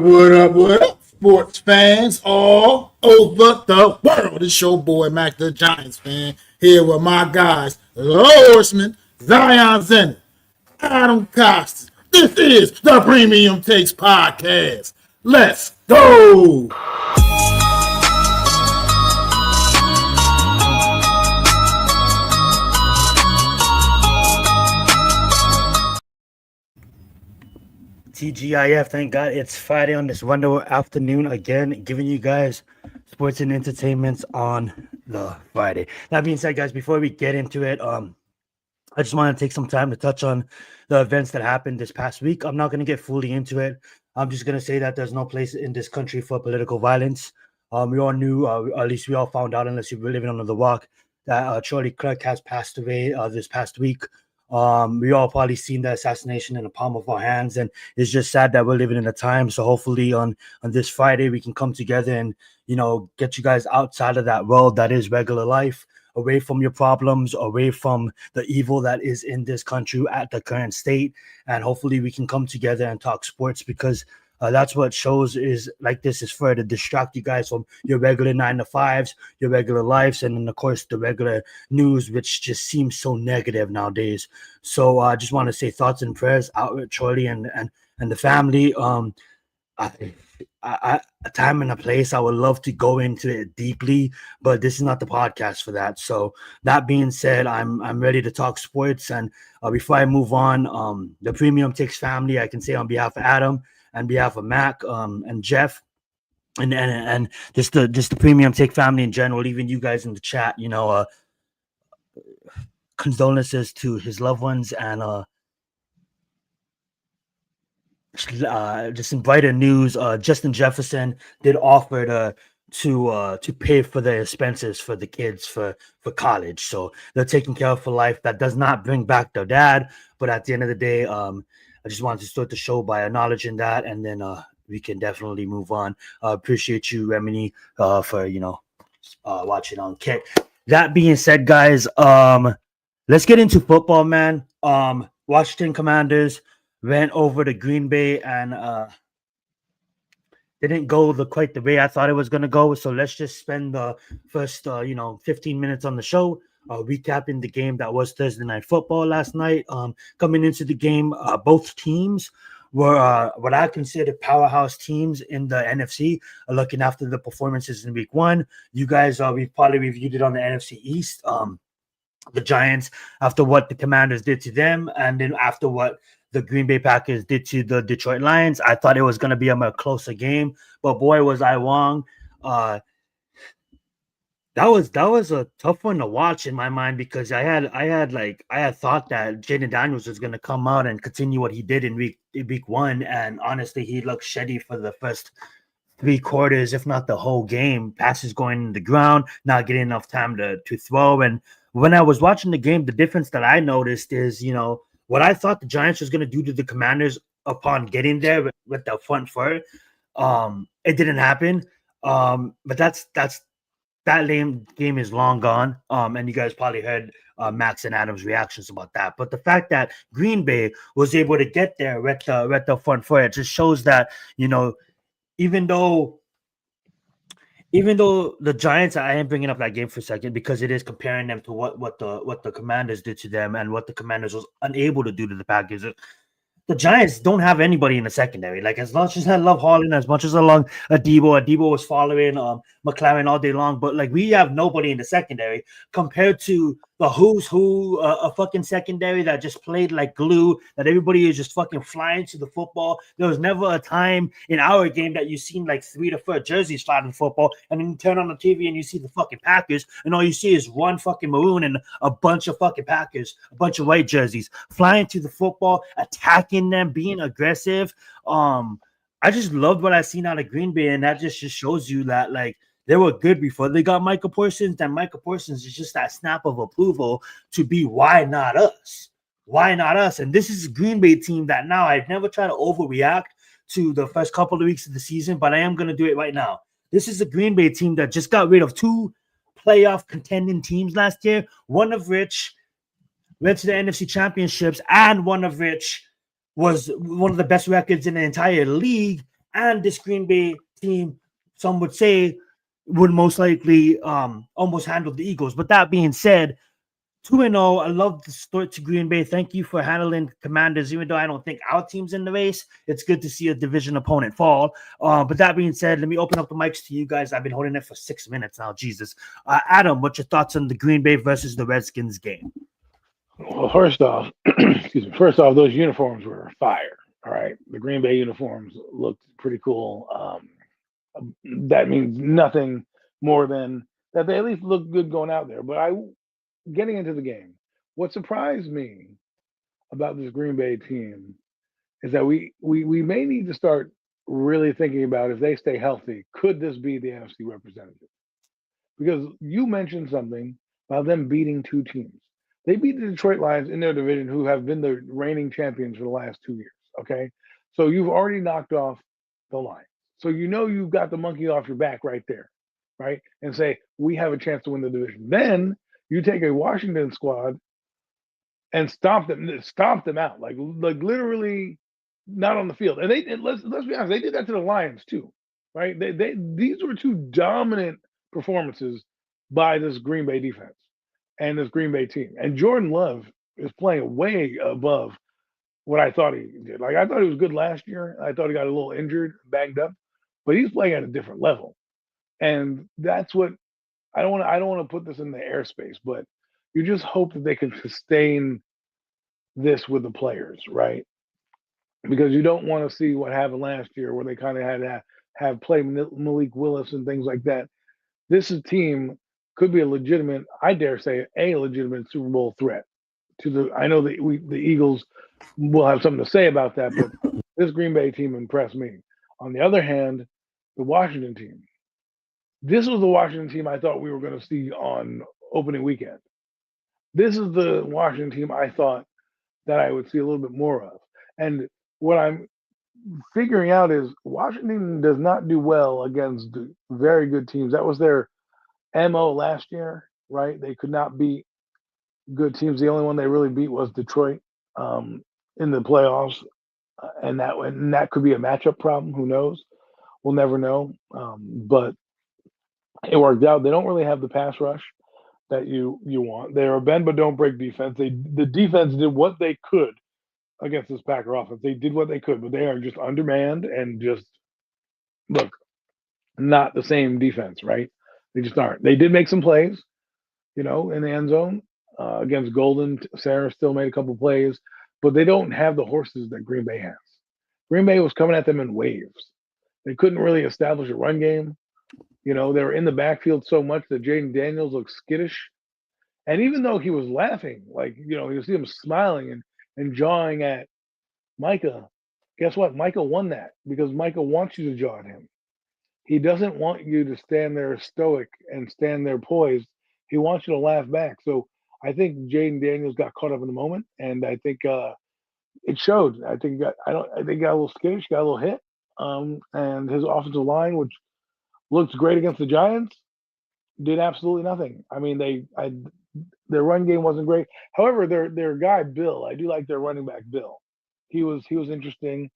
What up, sports fans all over the world? It's your boy, Macdagiantsfan, here with my guys, Horseman, Zenith, Adam Costas. This is the Premium Takes Podcast. Let's go! TGIF, thank God it's Friday on this wonderful afternoon again, giving you guys sports and entertainments on the Friday. That being said, guys, before we get into it, I just want to take some time to touch on the events that happened this past week. I'm not going to get fully into it. I'm just going to say that there's no place in this country for political violence. We all knew, at least we all found out, unless you were living under the rock, that Charlie Kirk has passed away this past week. We all probably seen the assassination in the palm of our hands, and it's just sad that we're living in a time. So hopefully on this Friday we can come together and get you guys outside of that world that is regular life, away from your problems, away from the evil that is in this country at the current state, and hopefully we can come together and talk sports, because that's what shows is like this is for, to distract you guys from your regular 9-to-5s, your regular lives, and then of course the regular news, which just seems so negative nowadays. So I just want to say thoughts and prayers out with Charlie and the family. A time and a place, I would love to go into it deeply, but this is not the podcast for that. So that being said, I'm ready to talk sports. And before I move on, the Premium Takes family, I can say on behalf of Adam, on behalf of Mac, and Jeff, and just the Premium Take family in general, even you guys in the chat, condolences to his loved ones, and just in brighter news, Justin Jefferson did offer to pay for the expenses for the kids for college, so they're taken care of for life. That does not bring back their dad, but at the end of the day, I just wanted to start the show by acknowledging that, and then we can definitely move on. Appreciate you, Remini, for watching on Kick. That being said, guys, let's get into football, man. Washington Commanders went over to Green Bay and didn't go quite the way I thought it was going to go. So let's just spend the first 15 minutes on the show recapping the game that was Thursday Night Football last night. Coming into the game, both teams were what I consider powerhouse teams in the NFC, looking after the performances in week one. You guys, we've probably reviewed it on the NFC East. The Giants, after what the Commanders did to them, and then after what the Green Bay Packers did to the Detroit Lions, I thought it was going to be a much closer game, but boy, was I wrong. That was a tough one to watch in my mind, because I had thought that Jaden Daniels was going to come out and continue what he did in week one, and honestly, he looked shitty for the first 3 quarters, if not the whole game. Passes going in the ground, not getting enough time to throw. And when I was watching the game, the difference that I noticed is, what I thought the Giants was going to do to the Commanders upon getting there with the front foot, it didn't happen. But that game is long gone. And you guys probably heard Max and Adam's reactions about that. But the fact that Green Bay was able to get there with the front foot, it just shows that, even though the Giants, I am bringing up that game for a second because it is comparing them to what the Commanders did to them and what the Commanders was unable to do to the Packers. the Giants don't have anybody in the secondary. Like as much as I love Holland, as much as I love Adebo was following McLaren all day long, but like we have nobody in the secondary compared to the who's who, a fucking secondary that just played like glue, that everybody is just fucking flying to the football. There was never a time in our game that you seen like 3 to 4 jerseys flying the football, and then you turn on the TV and you see the fucking Packers, and all you see is one fucking maroon and a bunch of fucking Packers, a bunch of white jerseys flying to the football, attacking them, being aggressive. I just loved what I seen out of Green Bay, and that just shows you that like they were good before they got Michael Parsons. And Michael Parsons is just that snap of approval to be why not us? Why not us? And this is a Green Bay team that now I've never tried to overreact to the first couple of weeks of the season, but I am going to do it right now. This is a Green Bay team that just got rid of 2 playoff contending teams last year, one of which went to the NFC Championships, and one of which was one of the best records in the entire league. And this Green Bay team, some would say, would most likely almost handle the Eagles. But that being said, 2-0. I love the start to Green Bay. Thank you for handling Commanders, even though I don't think our team's in the race. It's good to see a division opponent fall. But that being said, let me open up the mics to you guys. I've been holding it for 6 minutes now. Jesus. Adam, what's your thoughts on the Green Bay versus the Redskins game? Well, first off, those uniforms were fire. All right. The Green Bay uniforms looked pretty cool. That means nothing more than that they at least look good going out there. But getting into the game, what surprised me about this Green Bay team is that we may need to start really thinking about, if they stay healthy, could this be the NFC representative? Because you mentioned something about them beating 2 teams. They beat the Detroit Lions in their division, who have been the reigning champions for the last 2 years. Okay. So you've already knocked off the Lions. So you've got the monkey off your back right there, right? And say, we have a chance to win the division. Then you take a Washington squad and stomp them out, like literally not on the field. And let's be honest, they did that to the Lions too, right? These were 2 dominant performances by this Green Bay defense and this Green Bay team. And Jordan Love is playing way above what I thought he did. Like, I thought he was good last year. I thought he got a little injured, banged up, but he's playing at a different level. And that's what I don't want to put this in the airspace, but you just hope that they can sustain this with the players, right? Because you don't want to see what happened last year, where they kind of had to have play Malik Willis and things like that. This team could be I dare say, a legitimate Super Bowl threat. I know that the Eagles will have something to say about that, but this Green Bay team impressed me. On the other hand, the Washington team. This was the Washington team I thought we were going to see on opening weekend. This is the Washington team I thought that I would see a little bit more of. And what I'm figuring out is Washington does not do well against very good teams. That was their MO last year, right? They could not beat good teams. The only one they really beat was Detroit in the playoffs. And that could be a matchup problem. Who knows? We'll never know. But it worked out. They don't really have the pass rush that you want. They are a bend but don't break defense. The defense did what they could against this Packer offense. They did what they could, but they are just undermanned and just not the same defense, right? They just aren't. They did make some plays, in the end zone against Golden. Sarah still made a couple plays, but they don't have the horses that Green Bay has. Green Bay was coming at them in waves. They couldn't really establish a run game. They were in the backfield so much that Jaden Daniels looked skittish. And even though he was laughing, you see him smiling and jawing at Micah, guess what? Micah won that because Micah wants you to jaw at him. He doesn't want you to stand there stoic and stand there poised. He wants you to laugh back. So I think Jaden Daniels got caught up in the moment, and I think it showed. I think he got a little skittish, got a little hit. And his offensive line, which looked great against the Giants, did absolutely nothing. I mean, their run game wasn't great. However, their guy Bill, I do like their running back Bill. He was interesting.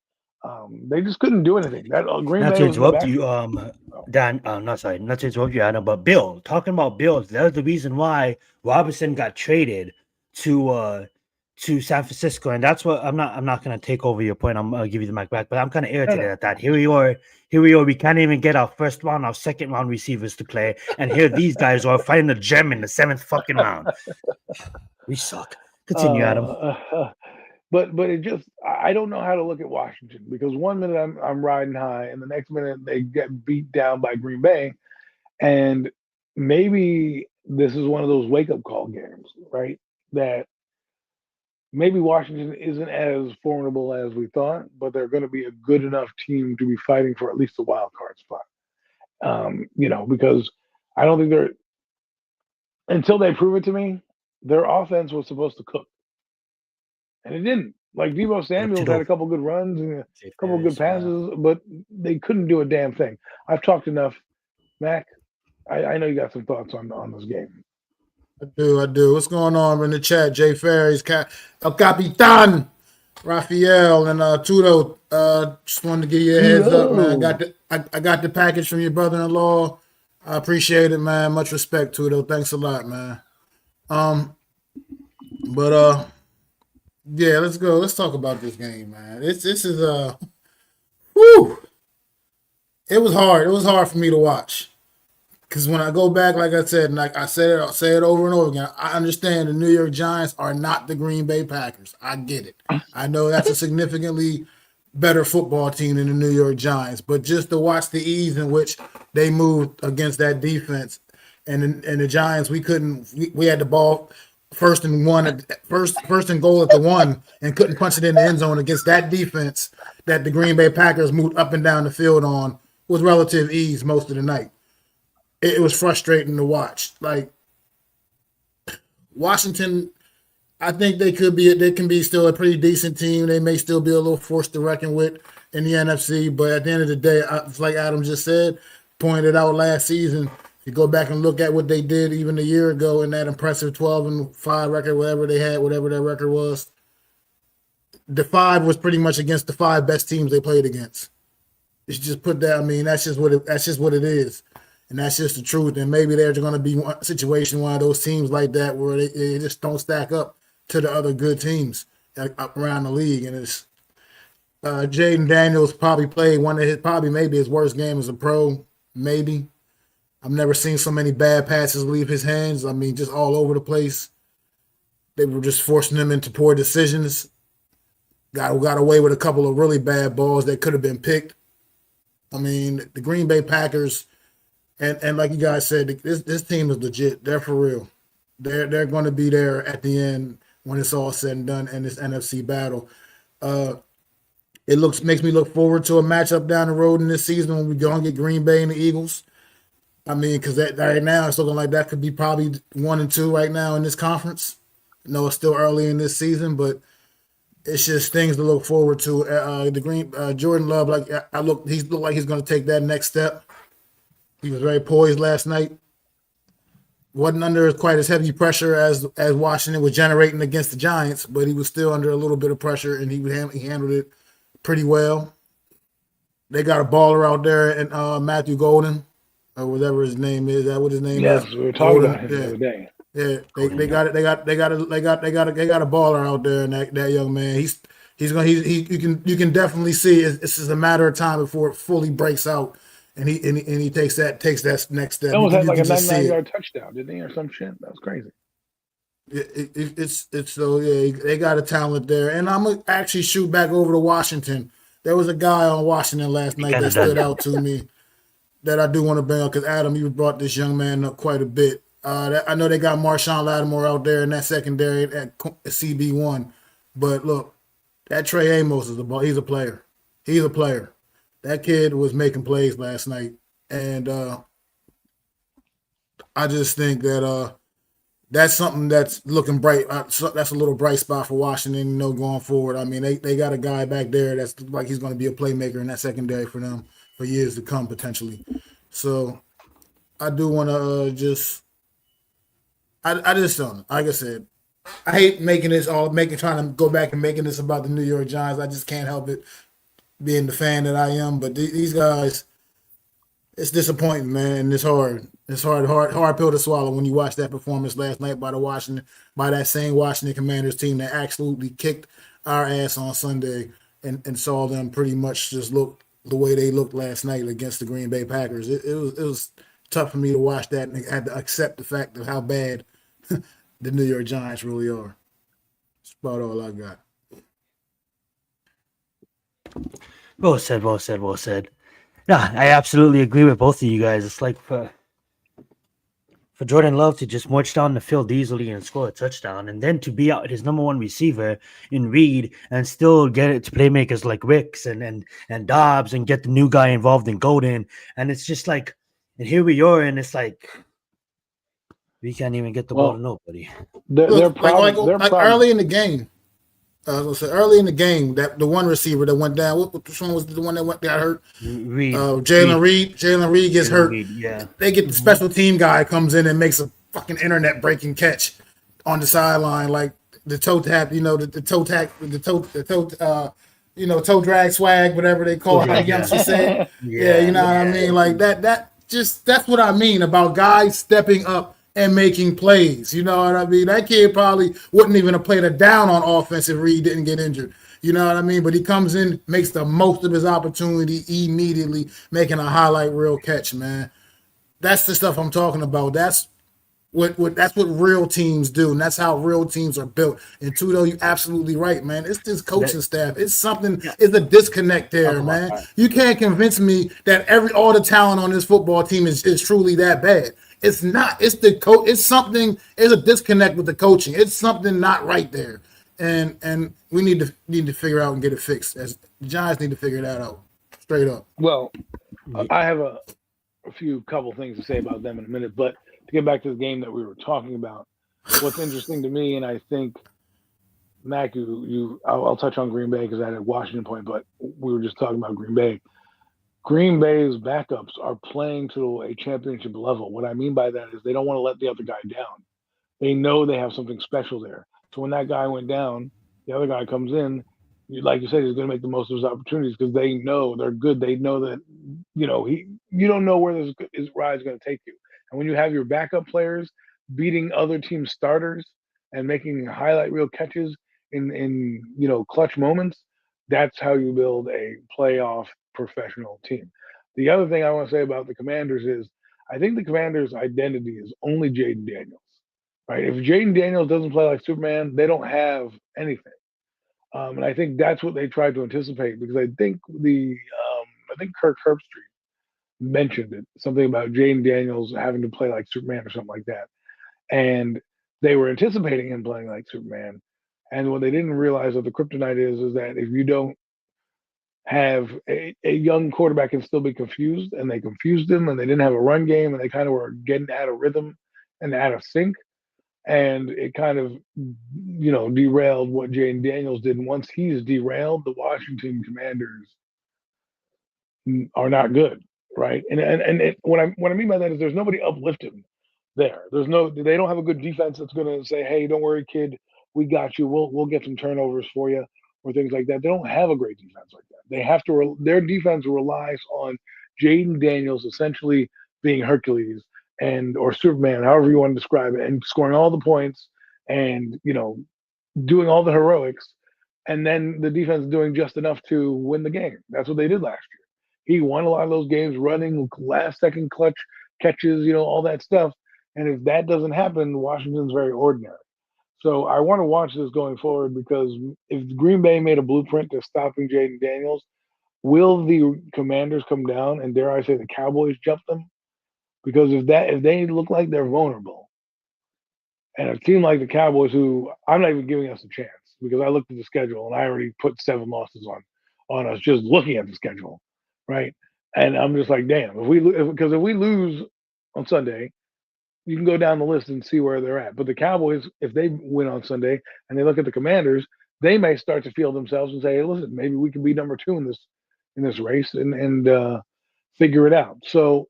They just couldn't do anything. That Green Not Bay to was interrupt you, Dan. Not to interrupt you, Adam, but Bill. Talking about Bills, that was the reason why Robinson got traded to to San Francisco, and that's what I'm not going to take over your point. I'm going to give you the mic back, but I'm kind of irritated at that. Here we are. We can't even get our first round, our second round receivers to play, and here these guys are fighting the gem in the 7th fucking round. We suck. Continue, Adam. But it just, I don't know how to look at Washington, because one minute I'm riding high, and the next minute they get beat down by Green Bay, and maybe this is one of those wake up call games, right? That maybe Washington isn't as formidable as we thought, but they're going to be a good enough team to be fighting for at least a wild card spot. Because I don't think they're, until they prove it to me, their offense was supposed to cook, and it didn't. Like, Deebo Samuel's had a couple good runs and a couple good passes, but they couldn't do a damn thing. I've talked enough. Mac, I know you got some thoughts on this game. I do. What's going on in the chat? Jay Ferris, El Capitan, Raphael, and Tudo. Just wanted to give you a heads up, man. I got the package from your brother-in-law. I appreciate it, man. Much respect, Tudo. Thanks a lot, man. Yeah, let's go. Let's talk about this game, man. This is whew. It was hard. It was hard for me to watch. Because when I go back, like I said, and like I said it, I'll say it over and over again, I understand the New York Giants are not the Green Bay Packers. I get it. I know that's a significantly better football team than the New York Giants. But just to watch the ease in which they moved against that defense, and the Giants, we had the ball first and goal at the 1, and couldn't punch it in the end zone against that defense that the Green Bay Packers moved up and down the field on with relative ease most of the night. It was frustrating to watch. Like, Washington, I think they can be still a pretty decent team. They may still be a little force to reckon with in the NFC, but at the end of the day, it's like Adam just said, pointed out last season, if you go back and look at what they did even a year ago in that impressive 12-5 record, whatever they had, whatever that record was, the 5 was pretty much against the 5 best teams they played against. It's just put that. I mean, that's just what it is. And that's just the truth. And maybe there's going to be one situation, one of those teams like that, where they just don't stack up to the other good teams up around the league. And it's Jaden Daniels probably played maybe his worst game as a pro. Maybe. I've never seen so many bad passes leave his hands. I mean, just all over the place. They were just forcing him into poor decisions. Got away with a couple of really bad balls that could have been picked. I mean, the Green Bay Packers. And like you guys said, this team is legit. They're for real. They're going to be there at the end when it's all said and done in this NFC battle. It makes me look forward to a matchup down the road in this season when we go and get Green Bay and the Eagles. I mean, because right now it's looking like that could be probably 1 and 2 right now in this conference. I know it's still early in this season, but it's just things to look forward to. Jordan Love, he looked like he's going to take that next step. He was very poised last night. Wasn't under quite as heavy pressure as Washington was generating against the Giants, but he was still under a little bit of pressure, and he handled it pretty well. They got a baller out there, and Matthew Golden, or whatever his name is. Is that what his name is? Yes, we were talking about him the other day. Yeah, they got a baller out there, and that young man. You can definitely see it's just a matter of time before it fully breaks out. And he takes that next step. That was like a 99-yard touchdown, didn't he, or some shit? That was crazy. It's so they got a talent there, and I'm gonna actually shoot back over to Washington. There was a guy on Washington last night that stood out to me that I do want to bring up because Adam, you brought this young man up quite a bit. I know they got Marshawn Lattimore out there in that secondary at CB1, but look, that Trey Amos he's a player. He's a player. That kid was making plays last night, and I just think that that's something that's looking bright. That's a little bright spot for Washington, going forward. I mean, they got a guy back there that's like he's going to be a playmaker in that secondary for them for years to come, potentially. So I do want to I just don't. Like I said, I hate trying to go back and making this about the New York Giants. I just can't help it. Being the fan that I am, but these guys, It's disappointing, man. It's hard. It's hard pill to swallow when you watch that performance last night by that same Washington Commanders team that absolutely kicked our ass on Sunday and saw them pretty much just look the way they looked last night against the Green Bay Packers. It was tough for me to watch that and had to accept the fact of how bad the New York Giants really are. That's about all I got. Well said, well said, well said. Yeah, I absolutely agree with both of you guys. It's like for Jordan Love to just march down the field easily and score a touchdown, and then to be out his number one receiver in Reed and still get it to playmakers like Ricks and Dobbs and get the new guy involved in Golden. And it's just like, and here we are, and it's like we can't even get the ball to Well, nobody. their Look, problem, their like problem. early in the game, I was gonna say early in the game that the one receiver that went down. Which one was the one that got hurt? Jalen Reed. Jalen Reed gets Jalen hurt. Reed, yeah. They get the special team guy comes in and makes a fucking internet breaking catch on the sideline, like the toe tap. The toe tap, toe drag swag, whatever they call Toe it. How the drag, youngster yeah. said, yeah, you Yeah, know what I mean. Like that's what I mean about guys stepping up and making plays. You know what I mean? That kid probably wouldn't even have played a down on offense if Reed didn't get injured. You know what I mean? But he comes in, makes the most of his opportunity immediately, making a highlight reel catch, man. That's the stuff I'm talking about. That's what real teams do, and that's how real teams are built. And Tudo, you absolutely right, man. It's this coaching that, staff. It's something. yeah. It's a disconnect Talk there, about man. that. You can't convince me that all the talent on this football team is truly that bad. It's not. It's the coach. It's something. It's a disconnect with the coaching. It's something not right there, and we need to figure out and get it fixed. As the Giants need to figure that out straight up. Well, I have a couple things to say about them in a minute, but to get back to the game that we were talking about, what's interesting to me, and I think Mac, I'll touch on Green Bay because I had a Washington point, but we were just talking about Green Bay. Green Bay's backups are playing to a championship level. What I mean by that is they don't want to let the other guy down. They know they have something special there. So when that guy went down, the other guy comes in. Like you said, he's going to make the most of his opportunities because they know they're good. They know that you don't know where this ride is going to take you. And when you have your backup players beating other team starters and making highlight reel catches in clutch moments, that's how you build a playoff professional team. The other thing I want to say about the Commanders is I think the Commanders' identity is only Jaden Daniels. Right? If Jaden Daniels doesn't play like Superman, they don't have anything. And I think that's what they tried to anticipate because I think Kirk Herbstreit mentioned it, something about Jaden Daniels having to play like Superman or something like that. And they were anticipating him playing like Superman. And what they didn't realize that the kryptonite is that if you don't have a young quarterback can still be confused, and they confused him, and they didn't have a run game, and they kind of were getting out of rhythm and out of sync, and it kind of derailed what Jaden Daniels did. And once he's derailed, the Washington Commanders are not good, right? What I mean by that is there's nobody uplifting there. They don't have a good defense that's going to say, "Hey, don't worry, kid, we got you. We'll get some turnovers for you," or things like that. They don't have a great defense like that. They have to. Their defense relies on Jaden Daniels essentially being Hercules or Superman, however you want to describe it, and scoring all the points and doing all the heroics, and then the defense doing just enough to win the game. That's what they did last year. He won a lot of those games running last second clutch catches, all that stuff. And if that doesn't happen, Washington's very ordinary. So I want to watch this going forward because if Green Bay made a blueprint to stopping Jaden Daniels, will the Commanders come down and dare I say the Cowboys jump them? Because if they look like they're vulnerable, and a team like the Cowboys, who I'm not even giving us a chance because I looked at the schedule and I already put 7 losses on us just looking at the schedule, right? And I'm just like, damn, if we lose on Sunday, you can go down the list and see where they're at. But the Cowboys, if they win on Sunday and they look at the Commanders, they may start to feel themselves and say, hey, listen, maybe we can be number 2 in this race and figure it out. So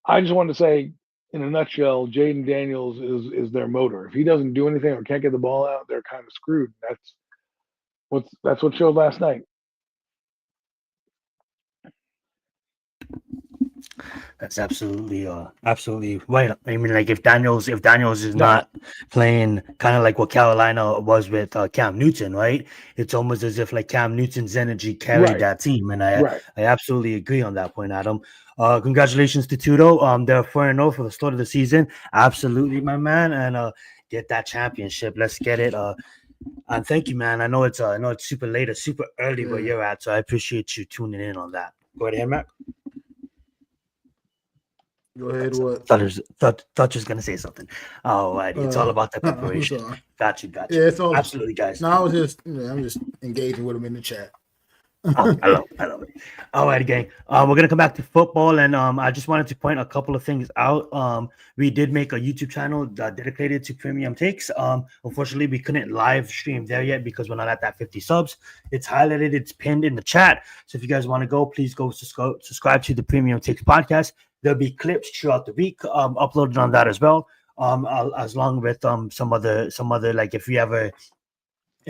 I just wanted to say, in a nutshell, Jaden Daniels is their motor. If he doesn't do anything or can't get the ball out, they're kind of screwed. That's what showed last night. That's absolutely right. I mean, like if Daniels is No, not playing, kind of like what Carolina was with Cam Newton, right? It's almost as if like Cam Newton's energy carried right, that team, and right. I absolutely agree on that point, Adam. Congratulations to Tudo. They're 4-0 for the start of the season. Absolutely, my man, and get that championship. Let's get it. And thank you, man. I know it's super late or super early where Yeah. you're at, so I appreciate you tuning in on that. Go ahead, Matt. Go ahead. What? Thought you was gonna say something. Alrighty, it's all about the I'm preparation. sorry. Got you, got you. Yeah, it's all. Absolutely, guys. No, I was just, I'm just engaging with them in the chat. Oh, I love it. All right, gang. We're gonna come back to football, and I just wanted to point a couple of things out. We did make a YouTube channel dedicated to premium takes. Unfortunately, we couldn't live stream there yet because we're not at that 50 subs. It's highlighted, it's pinned in the chat. So if you guys want to go, please go subscribe to the Premium Takes podcast. There'll be clips throughout the week uploaded on that as well. As long with some other like if you ever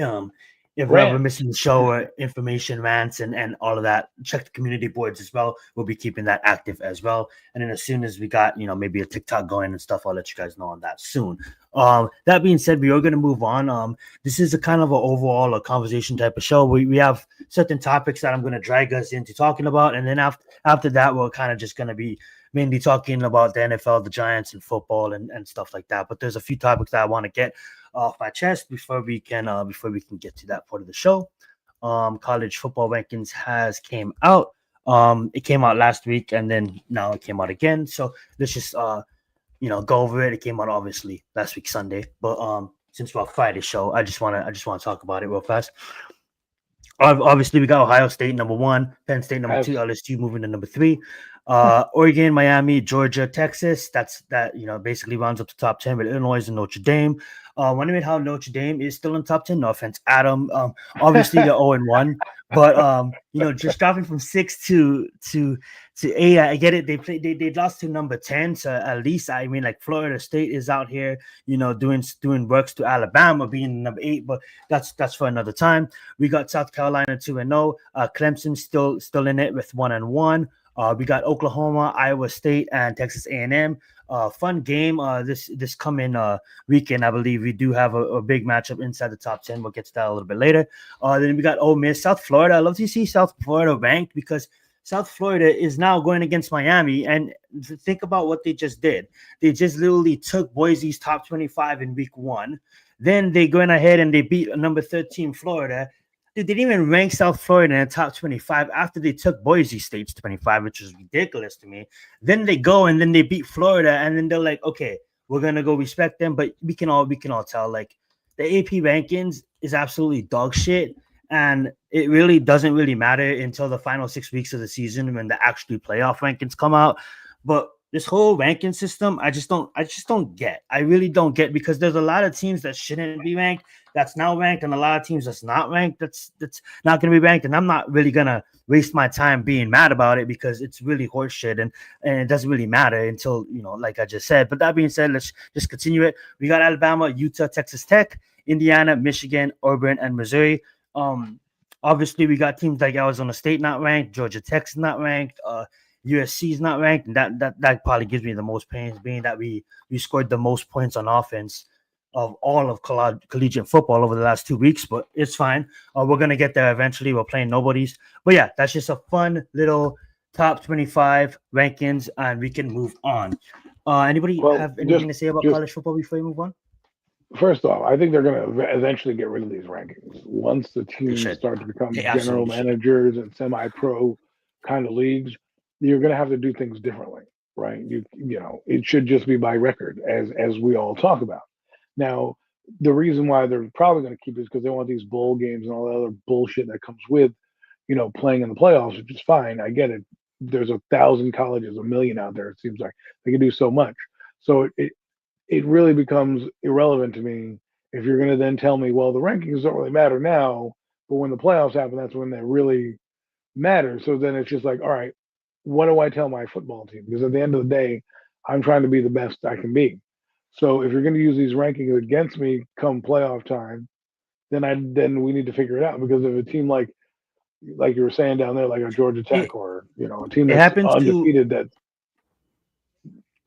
um if we're ever Rant. missing the show or information rants and all of that, check the community boards as well. We'll be keeping that active as well. And then as soon as we got, maybe a TikTok going and stuff, I'll let you guys know on that soon. That being said, we are going to move on. This is a kind of a conversation type of show. We have certain topics that I'm going to drag us into talking about. And then after that, we're kind of just going to be mainly talking about the NFL, the Giants, and football and stuff like that. But there's a few topics that I want to get off my chest before we can get to that part of the show. College football rankings has came out. It came out last week, and then now it came out again. So let's just go over it. It came out obviously last week Sunday, but since we're Friday show, I just want to talk about it real fast. Obviously, we got Ohio State number 1, Penn State number 2, LSU moving to number 3. Oregon, Miami, Georgia, Texas. That basically rounds up the top 10 with Illinois and Notre Dame. Wondering how Notre Dame is still in top 10. No offense, Adam. Obviously they're 0-1, but just dropping from 6 to 8. I get it. They lost to number 10. So at least I mean, like Florida State is out here, doing works to Alabama being number 8, but that's for another time. We got South Carolina 2-0. Clemson still in it with 1-1. We got Oklahoma, Iowa State, and Texas A&M. Fun game this coming weekend. I believe we do have a big matchup inside the top 10. We'll get to that a little bit later. Then we got Ole Miss, South Florida. I love to see South Florida ranked because South Florida is now going against Miami. And think about what they just did. They just literally took Boise's top 25 in week 1. Then they went ahead and they beat number 13 Florida. Dude, they didn't even rank South Florida in the top 25 after they took Boise State's 25, which is ridiculous to me. Then they go and then they beat Florida, and then they're like, okay, we're gonna go respect them, but we can all tell like the AP rankings is absolutely dog shit, and it really doesn't really matter until the final 6 weeks of the season when the actually playoff rankings come out. But this whole ranking system, I just don't get. I really don't get because there's a lot of teams that shouldn't be ranked that's now ranked, and a lot of teams that's not ranked that's not going to be ranked. And I'm not really gonna waste my time being mad about it because it's really horseshit and it doesn't really matter until like I just said. But that being said, let's just continue it. We got Alabama, Utah, Texas Tech, Indiana, Michigan, Auburn, and Missouri. Obviously we got teams like Arizona State not ranked, Georgia Tech's not ranked, USC is not ranked, and that probably gives me the most pains, being that we scored the most points on offense of all of collegiate football over the last 2 weeks, but it's fine. We're gonna get there eventually. We're playing nobodies, but yeah, that's just a fun little top 25 rankings, and we can move on. Anybody have anything to say about college football before we move on? First off, I think they're going to eventually get rid of these rankings once the teams start to become general managers and semi-pro kind of leagues. You're going to have to do things differently, right? It should just be by record, as we all talk about. Now, the reason why they're probably going to keep it is because they want these bowl games and all the other bullshit that comes with, playing in the playoffs, which is fine. I get it. There's 1,000 colleges, 1 million out there. It seems like they can do so much. So it really becomes irrelevant to me if you're going to then tell me, well, the rankings don't really matter now, but when the playoffs happen, that's when they really matter. So then it's just like, all right, what do I tell my football team? Because at the end of the day, I'm trying to be the best I can be. So if you're going to use these rankings against me come playoff time, then we need to figure it out. Because if a team like you were saying down there, like a Georgia Tech or a team that's undefeated, that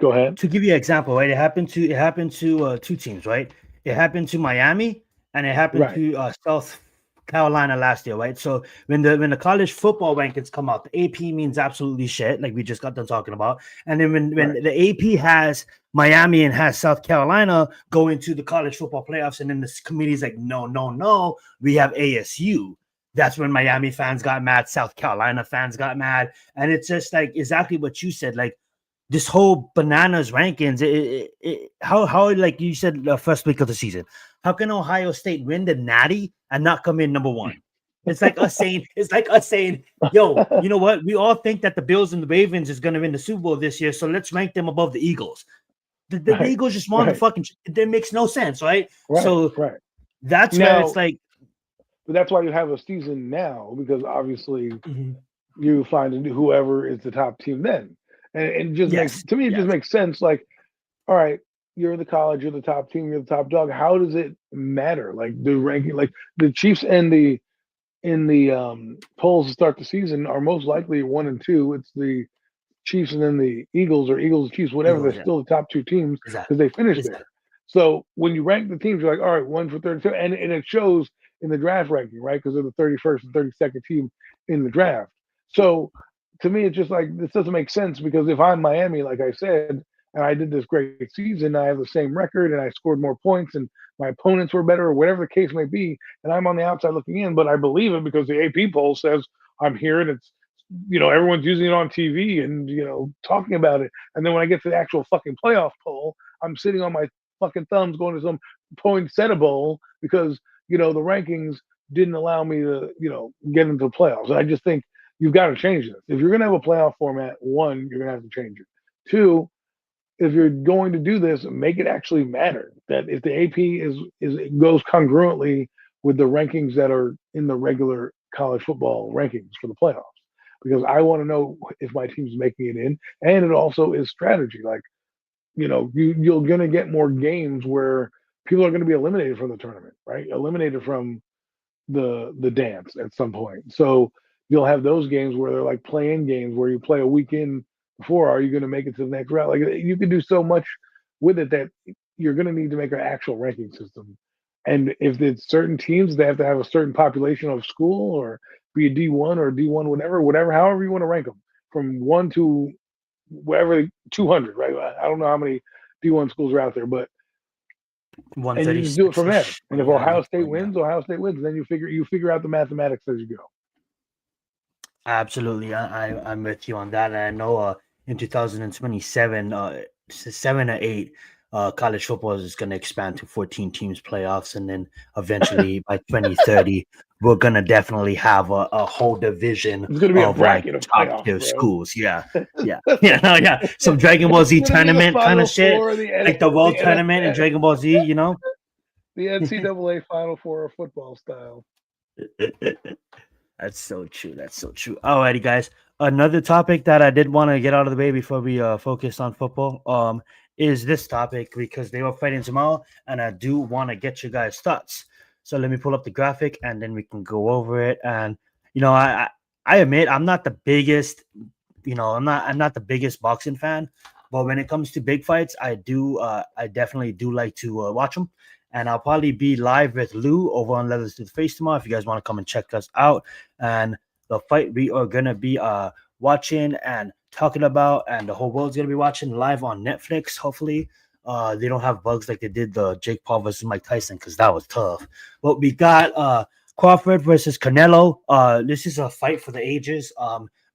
Go ahead. To give you an example, right? It happened to two teams, right? It happened to Miami and it happened Right. to South Carolina last year, right? So when the college football rankings come out, the AP means absolutely shit, like we just got done talking about. And then when Right. the AP has Miami and has South Carolina going to the college football playoffs, and then the committee's like, no, we have ASU. That's when Miami fans got mad, South Carolina fans got mad, and it's just like exactly what you said, like this whole bananas rankings. How like you said the first week of the season, how can Ohio State win the Natty and not come in number one? It's like us saying, yo, you know what? We all think that the Bills and the Ravens is going to win the Super Bowl this year, so let's rank them above the Eagles. The Right. Eagles just won the fucking. It makes no sense, right? Right. So Right. that's Now, where it's like. But that's why you have a season now, because obviously Mhm. you find whoever is the top team then, and it just makes Yes, to me it just yes, makes sense. Like, all right, you're the college, you're the top team, you're the top dog. How does it matter? Like the ranking, like the Chiefs and the in the polls to start the season are most likely 1 and 2. It's the Chiefs and then the Eagles, or Eagles Chiefs, whatever. They're Eagles, yeah, still the top 2 teams exactly, because they finished exactly. there. So when you rank the teams, you're like, all right, 1 for 32, and it shows in the draft ranking, right? Because they're the 31st and 32nd team in the draft. So to me, it's just like this doesn't make sense, because if I'm Miami, like I said, and I did this great season, I have the same record, and I scored more points, and my opponents were better, or whatever the case may be, and I'm on the outside looking in, but I believe it because the AP poll says I'm here, and it's, everyone's using it on TV and, talking about it. And then when I get to the actual fucking playoff poll, I'm sitting on my fucking thumbs going to some poinsettia because, the rankings didn't allow me to, get into the playoffs. And I just think you've got to change this. If you're going to have a playoff format, one, you're going to have to change it. Two, if you're going to do this, make it actually matter. That if the AP is goes congruently with the rankings that are in the regular college football rankings for the playoffs, because I want to know if my team's making it in, and it also is strategy. Like, you're going to get more games where people are going to be eliminated from the tournament, right? Eliminated from the dance at some point. So you'll have those games where they're like playing games where you play a weekend before. Are you going to make it to the next round? Like, you can do so much with it that you're going to need to make an actual ranking system. And if it's certain teams, they have to have a certain population of school, or be a D1 or D1, whatever, however you want to rank them, from 1 to wherever 200, right? I don't know how many D1 schools are out there, but and you just do it from there. 136-ish. And if Yeah, Ohio that's State yeah. wins, Ohio State wins. Then you figure out the mathematics as you go. Absolutely, I'm with you on that. And I know in 2027, 7 or 8, college football is going to expand to 14 teams playoffs, and then eventually by 2030, we're going to definitely have a whole division It's going to be a of like bracket of top playoffs, tier bro. schools. Yeah, yeah. Some Dragon Ball Z It's going to be the tournament kind Final of shit, Four, like the World Tournament in Dragon Ball Z. the NCAA Final Four of football style. That's so true. That's so true. Alrighty, guys. Another topic that I did want to get out of the way before we focus on football is this topic, because they were fighting tomorrow, and I do want to get you guys' thoughts. So let me pull up the graphic, and then we can go over it. And I admit I'm not the biggest, I'm not the biggest boxing fan, but when it comes to big fights, I definitely do like to watch them. And I'll probably be live with Lou over on Leathers to the Face tomorrow if you guys want to come and check us out. And the fight we are gonna be watching and talking about, and the whole world's gonna be watching live on Netflix. Hopefully, they don't have bugs like they did the Jake Paul versus Mike Tyson, because that was tough. But we got Crawford versus Canelo. This is a fight for the ages.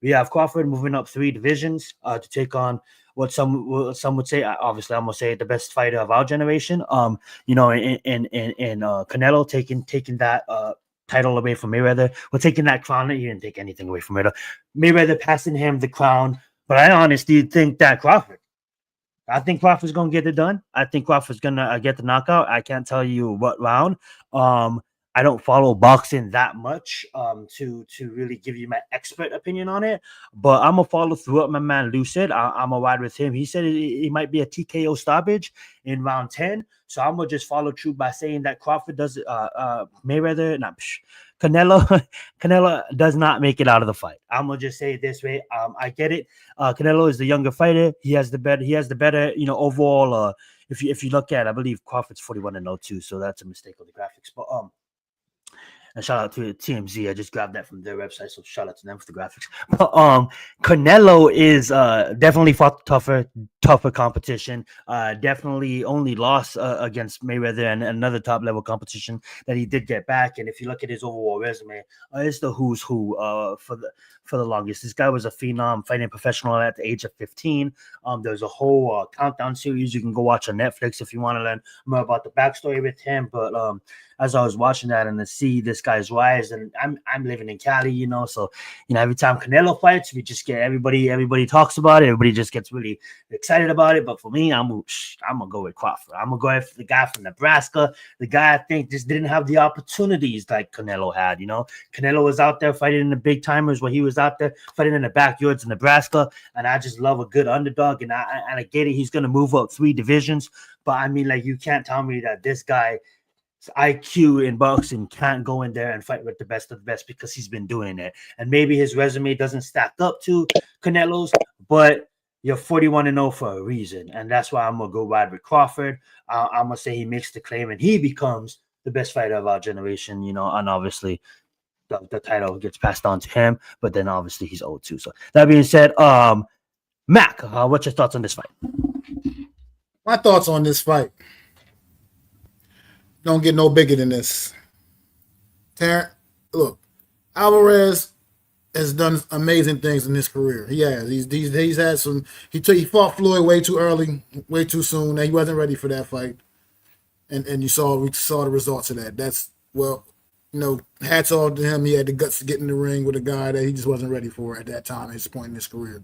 We have Crawford moving up 3 divisions to take on what some would say. Obviously, I'm gonna say the best fighter of our generation. In Canelo taking that title away from Mayweather. We're taking that crown. He didn't take anything away from Mayweather. Mayweather passing him the crown, but I honestly think that I think Crawford's gonna get it done. I think Crawford's gonna get the knockout. I can't tell you what round. I don't follow boxing that much to really give you my expert opinion on it, but I'm gonna follow through what my man Lou said. I'm gonna ride with him. He said it might be a TKO stoppage in round 10, so I'm gonna just follow through by saying that Crawford does Mayweather, Canelo does not make it out of the fight. I'm gonna just say it this way. I get it. Canelo is the younger fighter. He has the better, overall. If you look at, I believe Crawford's 41-02, so that's a mistake on the graphics. But and shout out to TMZ. I just grabbed that from their website, so shout out to them for the graphics. But Canelo is definitely fought tougher competition. Definitely only lost against Mayweather and another top level competition that he did get back. And if you look at his overall resume, it's the who's who for the longest. This guy was a phenom, fighting professional at the age of 15. There's a whole countdown series you can go watch on Netflix if you want to learn more about the backstory with him. But as I was watching that and to see this guy's rise, and I'm living in Cali, so every time Canelo fights, we just get everybody talks about it. Everybody just gets really excited about it. But for me, I'm gonna go with Crawford. I'm gonna go with the guy from Nebraska, the guy I think just didn't have the opportunities like Canelo had. Canelo was out there fighting in the big timers where he was out there fighting in the backyards in Nebraska, and I just love a good underdog. And I get it, he's gonna move up 3 divisions, but I mean, like, you can't tell me that this guy IQ in boxing can't go in there and fight with the best of the best, because he's been doing it. And maybe his resume doesn't stack up to Canelo's, but you're 41-0 for a reason, and that's why I'm gonna go wide with Crawford. I'm gonna say he makes the claim and he becomes the best fighter of our generation, and obviously the title gets passed on to him, but then obviously he's old too. So that being said, Mac, what's your thoughts on this fight? My thoughts on this fight don't get no bigger than this. Terrence, look, Alvarez has done amazing things in his career. He has. He's had some. He fought Floyd way too early, way too soon. He wasn't ready for that fight, and we saw the results of that. That's, hats off to him. He had the guts to get in the ring with a guy that he just wasn't ready for at that time, at his point in his career.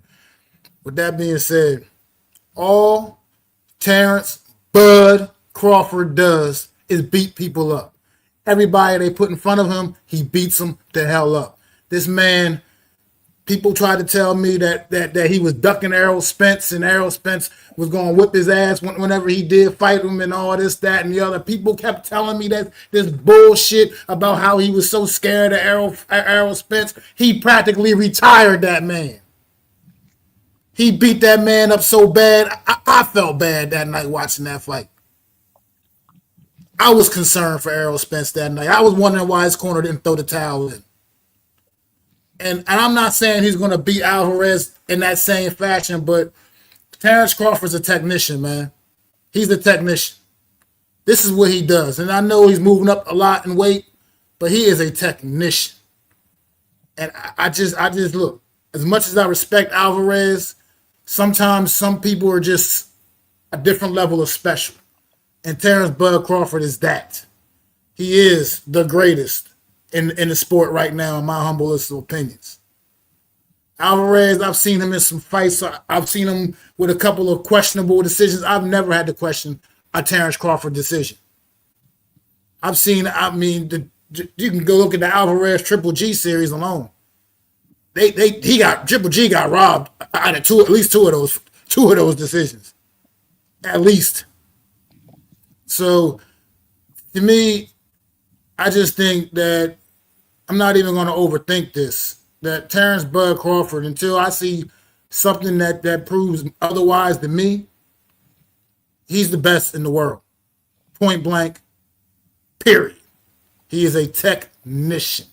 With that being said, all Terrence Bud Crawford does is beat people up. Everybody they put in front of him, he beats them the hell up. This man, people tried to tell me that he was ducking Errol Spence, and Errol Spence was going to whip his ass whenever he did fight him, and all this, that, and the other. People kept telling me that this bullshit about how he was so scared of Errol Spence. He practically retired that man. He beat that man up so bad, I felt bad that night watching that fight. I was concerned for Errol Spence that night. I was wondering why his corner didn't throw the towel in. And I'm not saying he's going to beat Alvarez in that same fashion, but Terrence Crawford's a technician, man. He's a technician. This is what he does. And I know he's moving up a lot in weight, but he is a technician. And I just look, as much as I respect Alvarez, sometimes some people are just a different level of special. And Terrence Bud Crawford is that. He is the greatest in the sport right now, in my humblest opinions. Alvarez, I've seen him in some fights. I've seen him with a couple of questionable decisions. I've never had to question a Terrence Crawford decision. You can go look at the Alvarez Triple G series alone. Triple G got robbed out of at least two of those decisions. At least. So, to me, I just think that I'm not even going to overthink this. That Terrence Bud Crawford, until I see something that proves otherwise to me, he's the best in the world. Point blank, period. He is a technician,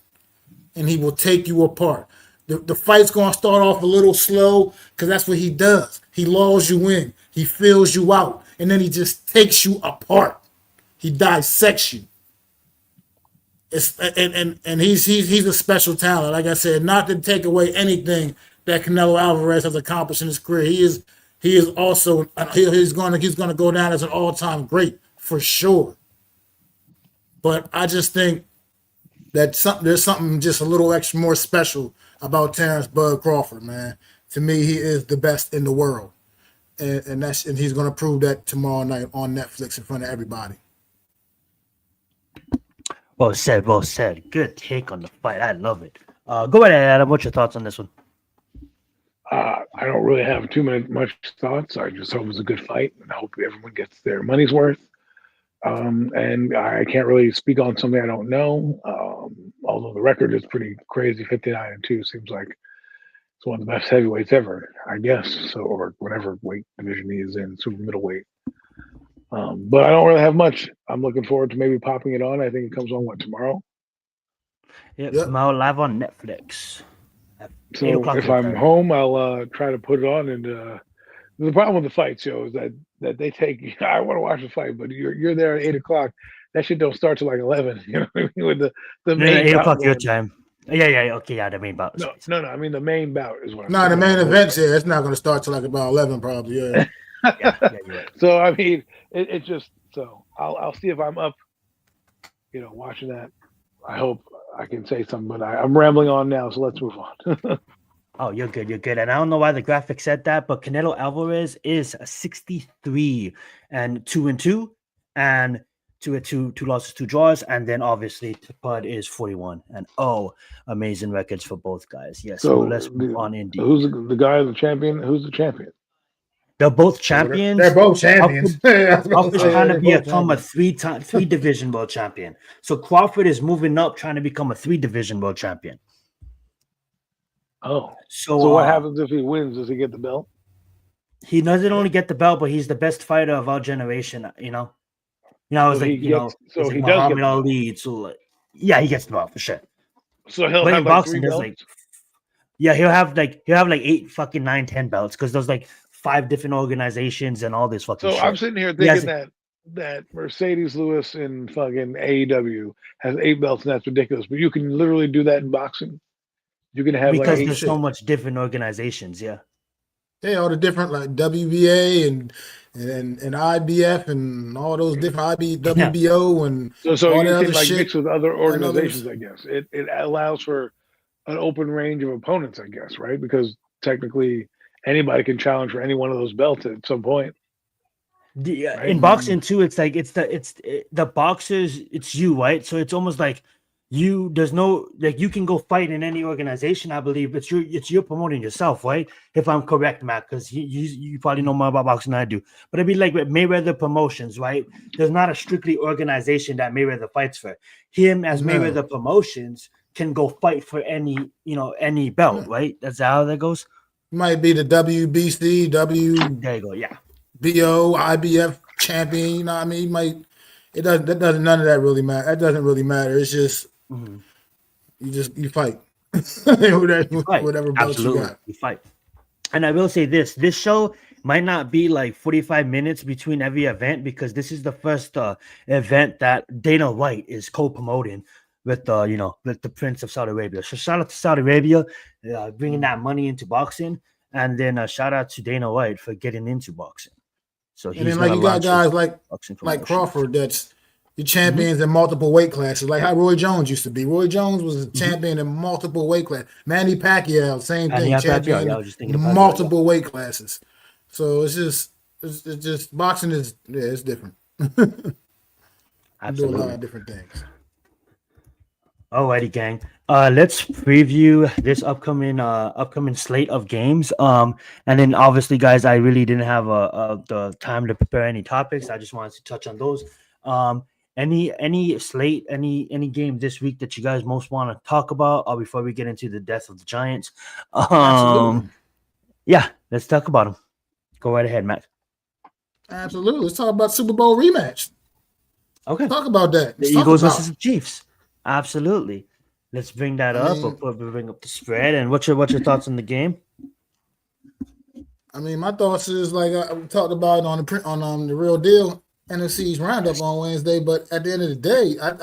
and he will take you apart. The fight's going to start off a little slow because that's what he does. He lulls you in. He fills you out, and then he just takes you apart. He dissects you. And he's a special talent. Like I said, not to take away anything that Canelo Alvarez has accomplished in his career. He is also he's going to go down as an all-time great for sure. But I just think that there's something just a little extra more special about Terrence Bud Crawford, man. To me, he is the best in the world, and he's going to prove that tomorrow night on Netflix in front of everybody. Well said, well said. Good take on the fight. I love it. Go ahead, Adam. What's your thoughts on this one? I don't really have much thoughts. I just hope it was a good fight, and I hope everyone gets their money's worth. And I can't really speak on something I don't know. Although the record is pretty crazy, 59-2 seems like it's one of the best heavyweights ever, I guess. So, or whatever weight division he is in, super middleweight. But I don't really have much. I'm looking forward to maybe popping it on. I think it comes on tomorrow. Yep, Yep. tomorrow live on Netflix. At 8 So o'clock if your I'm time. home, I'll try to put it on. And the problem with the fight show is that they take. I want to watch the fight, but you're there at 8 o'clock. That shit don't start till like 11. You know what I mean? With the No, main 8 bout o'clock your going. time. Yeah, okay, yeah, the main bout. No. I mean the main bout is what I'm No, the saying. main event's here. It's not going to start till like about 11, probably. Yeah. Yeah, you're right. So I mean, it just so I'll see if I'm up, watching that. I hope I can say something, but I'm rambling on now, so let's move on. Oh, you're good. And I don't know why the graphic said that, but Canelo Alvarez is 63 and 2-2, and two losses, 2 draws, and then obviously Pud is 41 and amazing records for both guys. Yes, so let's move on. Indeed, who's the guy, the champion? Who's the champion? they're both champions. They're both champions. Crawford's trying to become a champions. three division world champion. So Crawford is moving up, trying to become a 3 division world champion. Oh, so what happens if he wins? Does he get the belt? He doesn't only get the belt, but he's the best fighter of our generation. It's So like he gets- so it's he like does get Muhammad the belt. Ali. So like, yeah, he gets the belt for sure. So he'll But have in like boxing, 3 there's belts. he'll have like 8 fucking 9, 10 belts because there's like 5 different organizations and all this fucking So shit. I'm sitting here thinking that Mercedes Lewis in fucking AEW has 8 belts, and that's ridiculous. But you can literally do that in boxing. You can have because like 8 there's so much different organizations. Yeah. Yeah, all the different like WBA and IBF and all those different WBO and So all you that can other like shit. mix with other others. organizations, I guess. It allows for an open range of opponents, I guess, right? Because technically anybody can challenge for any one of those belts at some point. Right? In boxing too, it's like the boxers, it's you, right? So it's almost like there's no like you can go fight in any organization, I believe. It's you're promoting yourself, right? If I'm correct, Matt, because you probably know more about boxing than I do. But it'd be like with Mayweather Promotions, right? There's not a strictly organization that Mayweather fights for. Him as Mayweather Promotions can go fight for any belt, right? That's how that goes. Might be the WBC, There you go, yeah. BO, IBF champion. You know what I mean? None of that really matter. That doesn't really matter. It's just you fight. Whatever belt you got. You fight. And I will say this show might not be like 45 minutes between every event because this is the first event that Dana White is co-promoting with with the Prince of Saudi Arabia. So shout out to Saudi Arabia bringing that money into boxing, and then shout out to Dana White for getting into boxing. So he's like you got guys like Crawford that's the champions in multiple weight classes, like how Roy Jones used to be. Roy Jones was a champion in multiple weight classes. Manny Pacquiao, same thing, champion in multiple weight classes. So it's just boxing is it's different. Absolutely. Do a lot of different things. Alrighty, gang. Let's preview this upcoming slate of games. And then obviously, guys, I really didn't have the time to prepare any topics. I just wanted to touch on those. Any slate, any game this week that you guys most want to talk about, or before we get into the death of the Giants? Absolutely. Yeah, let's talk about them. Go right ahead, Matt. Absolutely. Let's talk about Super Bowl rematch. Okay. Talk about that. The Eagles versus the Chiefs. Absolutely. Let's bring that up. We'll bring up the spread. And what's your thoughts on the game? I mean, my thoughts is like I talked about on the Real Deal NFC's roundup on Wednesday. But at the end of the day, I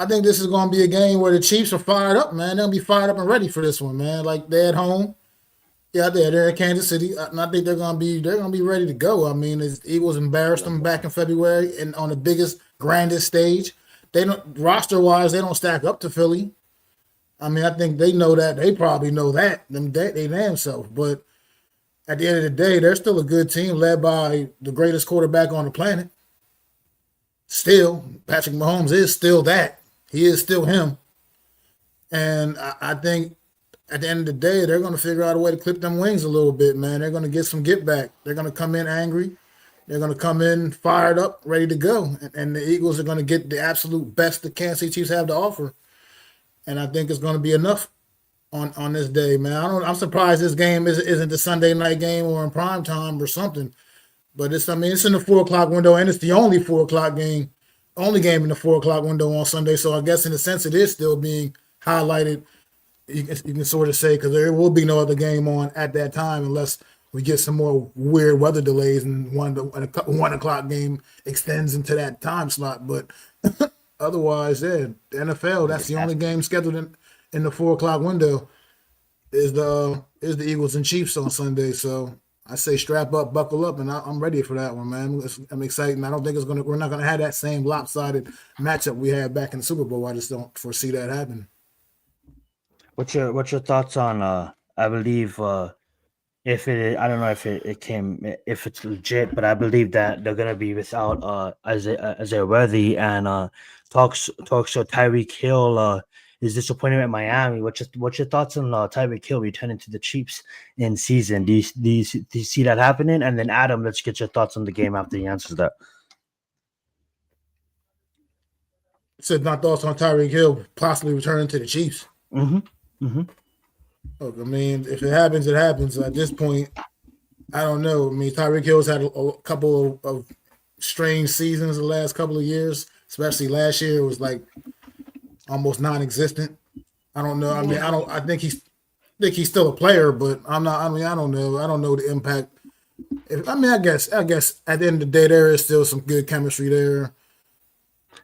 think this is going to be a game where the Chiefs are fired up, man. They'll be fired up and ready for this one, man. Like they're at home. Yeah, they're in Kansas City, and I think they're gonna be ready to go. I mean, the Eagles embarrassed them back in February and on the biggest, grandest stage. They don't roster wise, they don't stack up to Philly. I mean, I think they know that. They probably know that they damn self. But at the end of the day, they're still a good team led by the greatest quarterback on the planet. Still, Patrick Mahomes is still that. He is still him. And I think at the end of the day, they're going to figure out a way to clip them wings a little bit, man. They're going to get some get back. They're going to come in angry. They're going to come in fired up, ready to go, and the Eagles are going to get the absolute best the Kansas City Chiefs have to offer. And I think it's going to be enough on this day, man. I'm surprised this game isn't the Sunday night game or in prime time or something. But it's in the 4 o'clock window, and it's the only 4 o'clock game, only game in the 4 o'clock window on Sunday. So I guess in a sense it is still being highlighted. You can sort of say because there will be no other game on at that time unless we get some more weird weather delays and 1 o'clock game extends into that time slot. But otherwise, yeah, the NFL, that's the only game scheduled in the 4 o'clock window is the Eagles and Chiefs on Sunday. So I say strap up, buckle up, and I'm ready for that one, man. I'm excited. I don't think we're not gonna have that same lopsided matchup we had back in the Super Bowl. I just don't foresee that happening. What's your thoughts on I believe if it I don't know if if it's legit, but I believe that they're gonna be without Isaiah Worthy and talks so Tyreek Hill is disappointed at Miami. What's your thoughts on Tyreek Hill returning to the Chiefs in season? Do you see that happening? And then Adam, let's get your thoughts on the game after he answers that. Said my thoughts on Tyreek Hill possibly returning to the Chiefs. Look, I mean, if it happens, it happens. At this point, I don't know. I mean, Tyreek Hill's had a couple of strange seasons the last couple of years, especially last year. It was like almost non-existent. I don't know. I mean, I think he's still a player, but I'm not. I mean, I don't know. I don't know the impact. I guess at the end of the day, there is still some good chemistry there.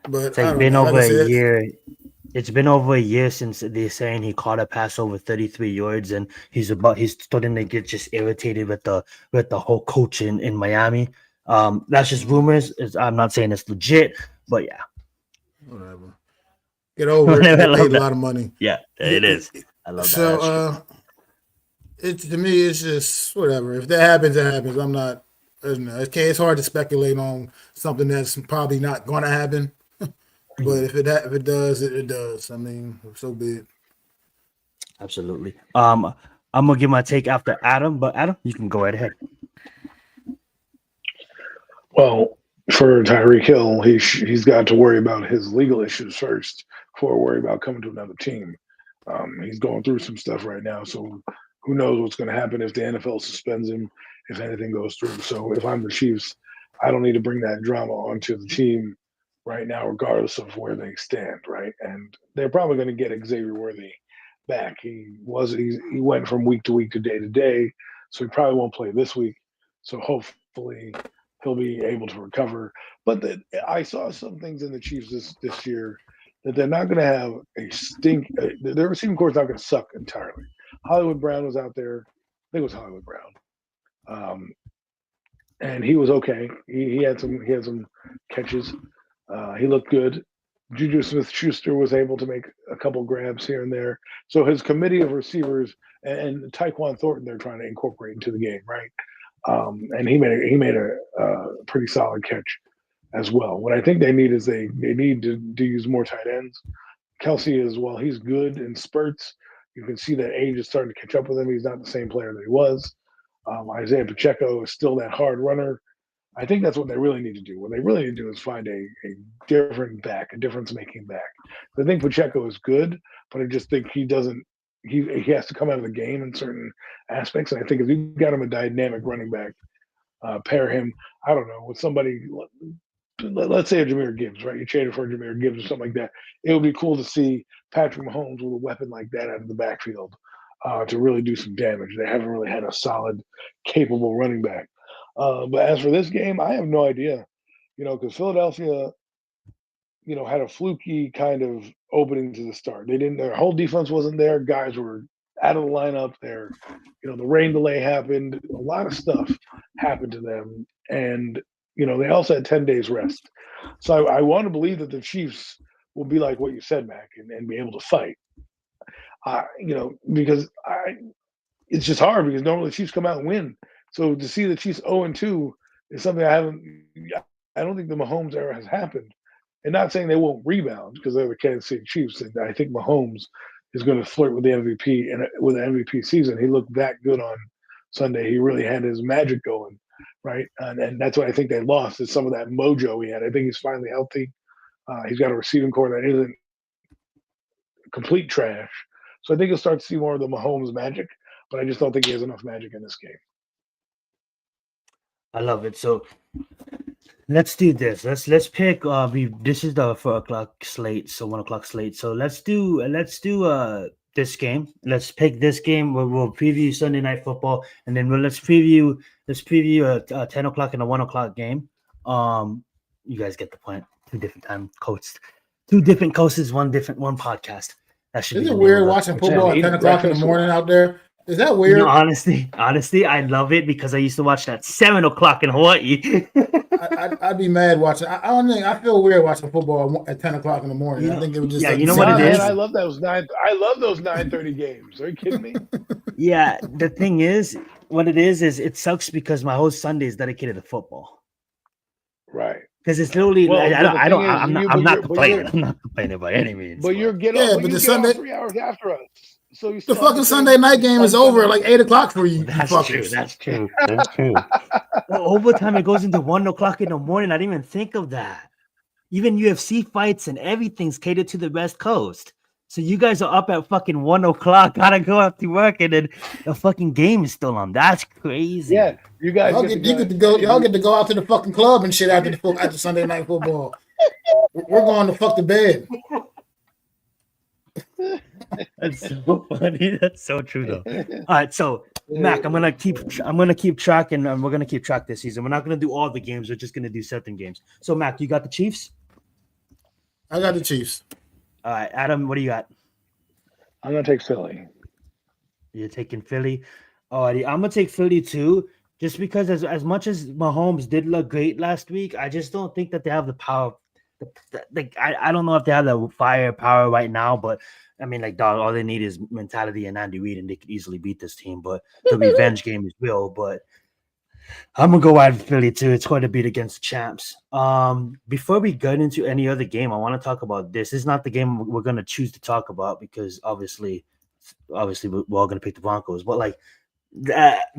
But it's been over a year. It's been over a year since they're saying he caught a pass over 33 yards, and he's starting to get just irritated with the whole coach in Miami. That's just rumors. I'm not saying it's legit, but yeah. Whatever. Get over it. They paid a lot of money. Yeah, it is. I love that. So to me, it's just whatever. If that happens, it happens. I'm not. It's hard to speculate on something that's probably not going to happen. But if it does, it does. I mean, so be it. Absolutely. I'm gonna give my take after Adam, but Adam, you can go right ahead. Well, for Tyreek Hill, he's got to worry about his legal issues first before worry about coming to another team. He's going through some stuff right now, so who knows what's going to happen if the NFL suspends him, if anything goes through. So if I'm the Chiefs, I don't need to bring that drama onto the team right now, regardless of where they stand, right? And they're probably going to get Xavier Worthy back. He went from week to day, so he probably won't play this week. So hopefully he'll be able to recover. But I saw some things in the Chiefs this year that they're not going to have a stink. Their receiving core is not going to suck entirely. Hollywood Brown was out there. I think it was Hollywood Brown. And he was okay. He had some catches. He looked good. Juju Smith-Schuster was able to make a couple grabs here and there. So his committee of receivers and Tyquan Thornton they're trying to incorporate into the game, right? And he made a pretty solid catch as well. What I think they need is they need to use more tight ends. Kelsey is, well, he's good in spurts. You can see that age is starting to catch up with him. He's not the same player that he was. Isaiah Pacheco is still that hard runner. I think that's what they really need to do. What they really need to do is find a different back, a difference-making back. I think Pacheco is good, but I just think he has to come out of the game in certain aspects. And I think if you got him a dynamic running back, pair him, I don't know, with somebody, let's say a Jahmyr Gibbs, right? You traded for a Jahmyr Gibbs or something like that. It would be cool to see Patrick Mahomes with a weapon like that out of the backfield to really do some damage. They haven't really had a solid, capable running back. But as for this game, I have no idea, because Philadelphia, had a fluky kind of opening to the start. Their whole defense wasn't there. Guys were out of the lineup there. The rain delay happened. A lot of stuff happened to them. And, they also had 10 days rest. So I want to believe that the Chiefs will be like what you said, Mac, and be able to fight. Because it's just hard because normally the Chiefs come out and win. So to see the Chiefs 0-2 is something I don't think the Mahomes era has happened. And not saying they won't rebound because they're the Kansas City Chiefs. And I think Mahomes is going to flirt with the MVP and with the MVP season. He looked that good on Sunday. He really had his magic going. right? And that's what I think they lost is some of that mojo he had. I think he's finally healthy. He's got a receiving core that isn't complete trash. So I think you'll start to see more of the Mahomes magic, but I just don't think he has enough magic in this game. I love it. So let's do this. Let's pick. This is the 4 o'clock slate, so 1 o'clock slate. So let's do this game. Let's pick this game. We'll preview Sunday Night Football, and then let's preview a 10 o'clock and a 1 o'clock game. You guys get the point. 2 different time coasts, 2 different coasts, one podcast. That should. Isn't it weird watching football at 10 o'clock in the morning out there? Is that weird? Honestly, I love it because I used to watch that 7 o'clock in Hawaii. I'd be mad watching. I don't think I feel weird watching football at 10 o'clock in the morning. I think it was just you know what it is. I love those 9:30 games. Are you kidding me? Yeah, the thing is, what it is it sucks because my whole Sunday is dedicated to football. Right. Because it's literally, I'm not complaining by any means. But you're but the Sunday 3 hours after us. So the fucking Sunday night game is over at like 8 o'clock for you. That's true. Well, overtime it goes into 1 o'clock in the morning. I didn't even think of that. Even UFC fights and everything's catered to the West Coast. So you guys are up at fucking 1 o'clock, gotta go up to work, and then the fucking game is still on. That's crazy. Yeah, you guys y'all get to go out to the fucking club and shit after Sunday night football. We're going to fuck the bed. That's so funny. That's so true, though. All right, so Mac, I'm gonna keep track, and we're gonna keep track this season. We're not gonna do all the games. We're just gonna do certain games. So Mac, you got the Chiefs? I got the Chiefs. All right, Adam, what do you got? I'm gonna take Philly. You're taking Philly. Alrighty, I'm gonna take Philly too. Just because as much as Mahomes did look great last week, I just don't think that they have the power. I don't know if they have the firepower right now, but I mean, like, dog, all they need is mentality and Andy Reid, and they could easily beat this team. But the revenge game is real. But I'm gonna go wide with Philly too. It's going to beat against the champs. Before we get into any other game, I want to talk about this. This is not the game we're gonna choose to talk about because obviously we're all gonna pick the Broncos. But like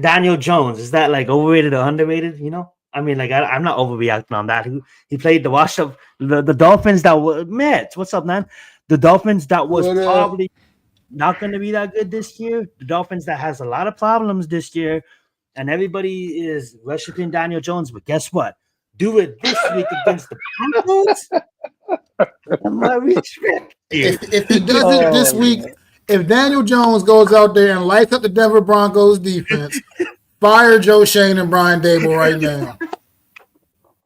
Daniel Jones, is that like overrated or underrated? You know, I mean, like I'm not overreacting on that. He played the wash-up, the Dolphins that were Matt. What's up, man? The Dolphins that was probably not going to be that good this year. The Dolphins that has a lot of problems this year, and everybody is worshiping Daniel Jones. But guess what? Do it this week against the Broncos. If he does it this week, if Daniel Jones goes out there and lights up the Denver Broncos defense, fire Joe Shane and Brian Dable right now.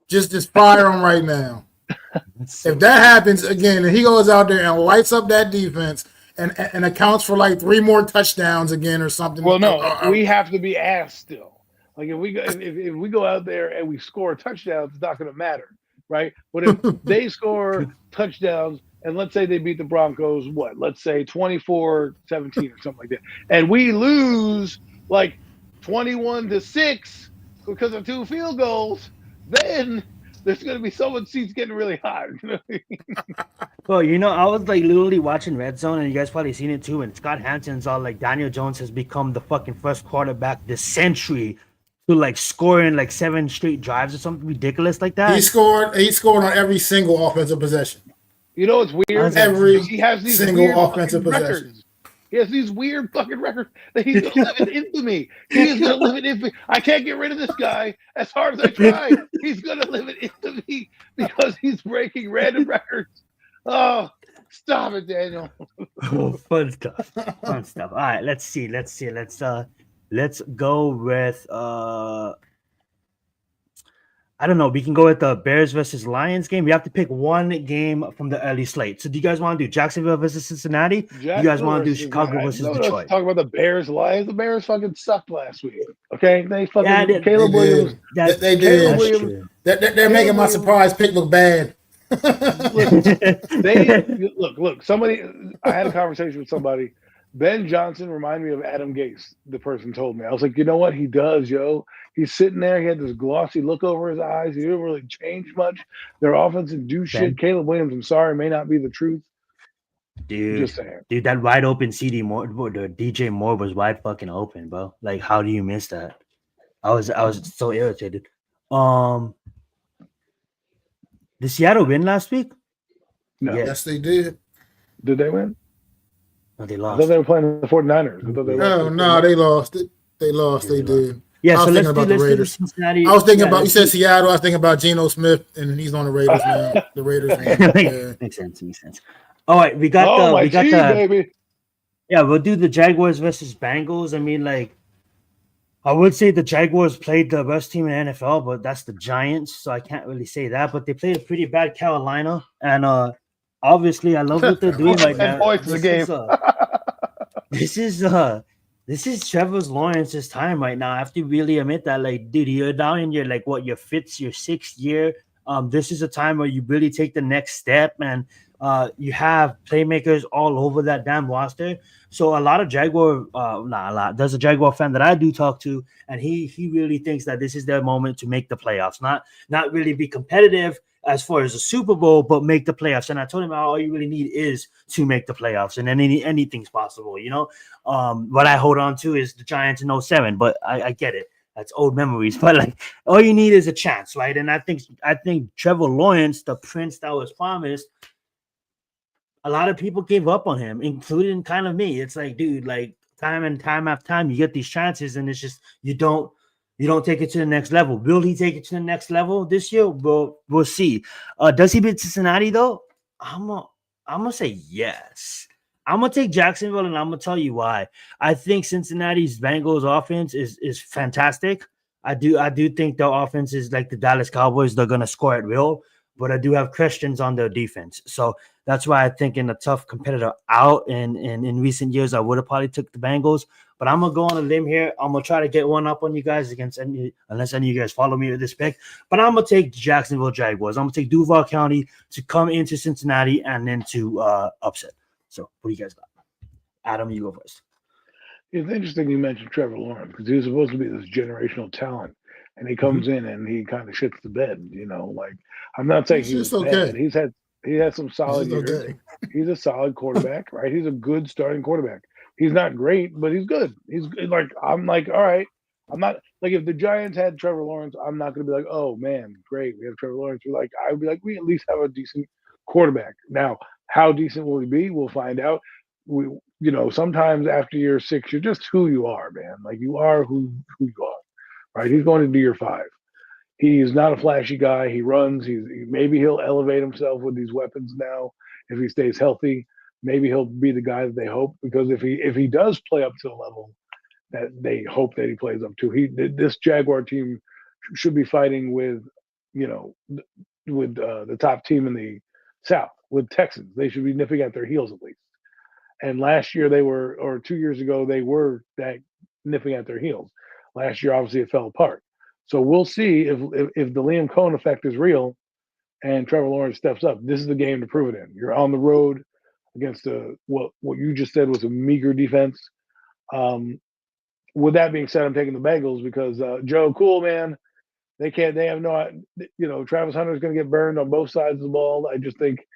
Just fire them right now. If that happens again, and he goes out there and lights up that defense and accounts for like 3 more touchdowns again or something. Well, no, we have to be ass still. Like if we go out there and we score touchdowns, it's not going to matter, right? But if they score touchdowns and let's say they beat the Broncos, let's say 24-17 or something like that, and we lose like 21-6 because of 2 field goals, then there's going to be someone's seats getting really hot. Well, you know, I was like literally watching Red Zone, and you guys probably seen it too. And Scott Hanson's all like, Daniel Jones has become the fucking first quarterback this century to like score in like 7 straight drives or something ridiculous like that. He scored on every single offensive possession. You know what's weird? He has these single offensive possession. Records. He has these weird fucking records that he's going to live in infamy. He is going to live in infamy. I can't get rid of this guy as hard as I try. He's going to live in infamy because he's breaking random records. Oh, stop it, Daniel. Fun stuff. All right, let's see. Let's go with I don't know. We can go with the Bears versus Lions game. We have to pick one game from the early slate. So do you guys want to do Jacksonville versus Cincinnati? Do you guys want to do Chicago versus Detroit? Talk about the Bears Lions. The Bears fucking sucked last week. Okay, they fucking Caleb Williams. They did. They're making my surprise pick look bad. Look. Somebody. I had a conversation with somebody. Ben Johnson reminded me of Adam Gase. The person told me. I was like, you know what he does, yo. He's sitting there. He had this glossy look over his eyes. He didn't really change much. Their offense and do shit. Caleb Williams, I'm sorry, may not be the truth. Dude, just saying. Dude, that wide open CD Moore, the DJ Moore was wide fucking open, bro. Like, how do you miss that? I was so irritated. Did Seattle win last week? No. Yeah. Yes, they did. Did they win? No, they I thought lost. they were playing the 49ers. I thought they lost to Oh, the no, 49ers. they lost. They lost. Yeah, They they lost. did. Yeah, I so was thinking about the let's do the Raiders. Cincinnati. I was thinking Yeah, about, you let's said do. Seattle. I was thinking about Geno Smith, and he's on the Raiders now. The Raiders won. Yeah. Makes sense. Makes sense. All right, Oh, my we got team, the baby. yeah. We'll do the Jaguars versus Bengals. I mean, like I would say the Jaguars played the best team in NFL, but that's the Giants, so I can't really say that. But they played a pretty bad Carolina, and obviously I love what they're doing Almost right 10 now. points in the game. This is this is Trevor Lawrence's time right now. I have to really admit that, like, dude, you're down in your like what your fifth, your sixth year. This is a time where you really take the next step, and you have playmakers all over that damn roster. So a lot of Jaguar, not a lot. There's a Jaguar fan that I do talk to, and he really thinks that this is their moment to make the playoffs. Not really be competitive as far as a Super Bowl, but make the playoffs. And I told him all you really need is to make the playoffs, and then anything's possible. You know, what I hold on to is the Giants in 07, but I get it. That's old memories, but like all you need is a chance, right? And I think Trevor Lawrence, the prince that was promised, a lot of people gave up on him, including kind of me. It's like, dude, like time and time after time, you get these chances, and it's just you don't take it to the next level. Will he take it to the next level this year? We'll see. Does he beat Cincinnati though? I'm gonna say yes. I'm gonna take Jacksonville, and I'm gonna tell you why. I think Cincinnati's Bengals offense is fantastic. I do think their offense is like the Dallas Cowboys. They're gonna score at will, but I do have questions on their defense. So that's why I think in a tough competitor out in recent years, I would have probably took the Bengals. But I'm gonna go on a limb here. I'm gonna try to get one up on you guys unless any of you guys follow me with this pick. But I'm gonna take Jacksonville Jaguars. I'm gonna take Duval County to come into Cincinnati and then to upset. So what do you guys got? Adam, you go first. It's interesting you mentioned Trevor Lawrence because he was supposed to be this generational talent, and he comes in and he kind of shits the bed. You know, like I'm not saying It's he was just bad. okay. He had some It's solid just years. okay. He's a solid quarterback, right? He's a good starting quarterback. He's not great, but he's good. He's good. Like I'm like, all right. I'm not like if the Giants had Trevor Lawrence, I'm not gonna be like, oh man, great, we have Trevor Lawrence. We're like, I would be like, we at least have a decent quarterback. Now, how decent will he be? We'll find out. We, sometimes after year 6, you're just who you are, man. Like you are who you are, right? He's going into year 5. He's not a flashy guy. He runs. Maybe he'll elevate himself with these weapons now if he stays healthy. Maybe he'll be the guy that they hope because if he does play up to the level that they hope that he plays up to, this Jaguar team should be fighting with, the top team in the South with Texans. They should be nipping at their heels at least. And last year or 2 years ago, they were that nipping at their heels. Last year, obviously, it fell apart. So we'll see if the Liam Cohen effect is real and Trevor Lawrence steps up. This is the game to prove it in. You're on the road against what you just said was a meager defense. With that being said, I'm taking the Bengals because Joe Cool, man, they have no, Travis Hunter is going to get burned on both sides of the ball. I just think,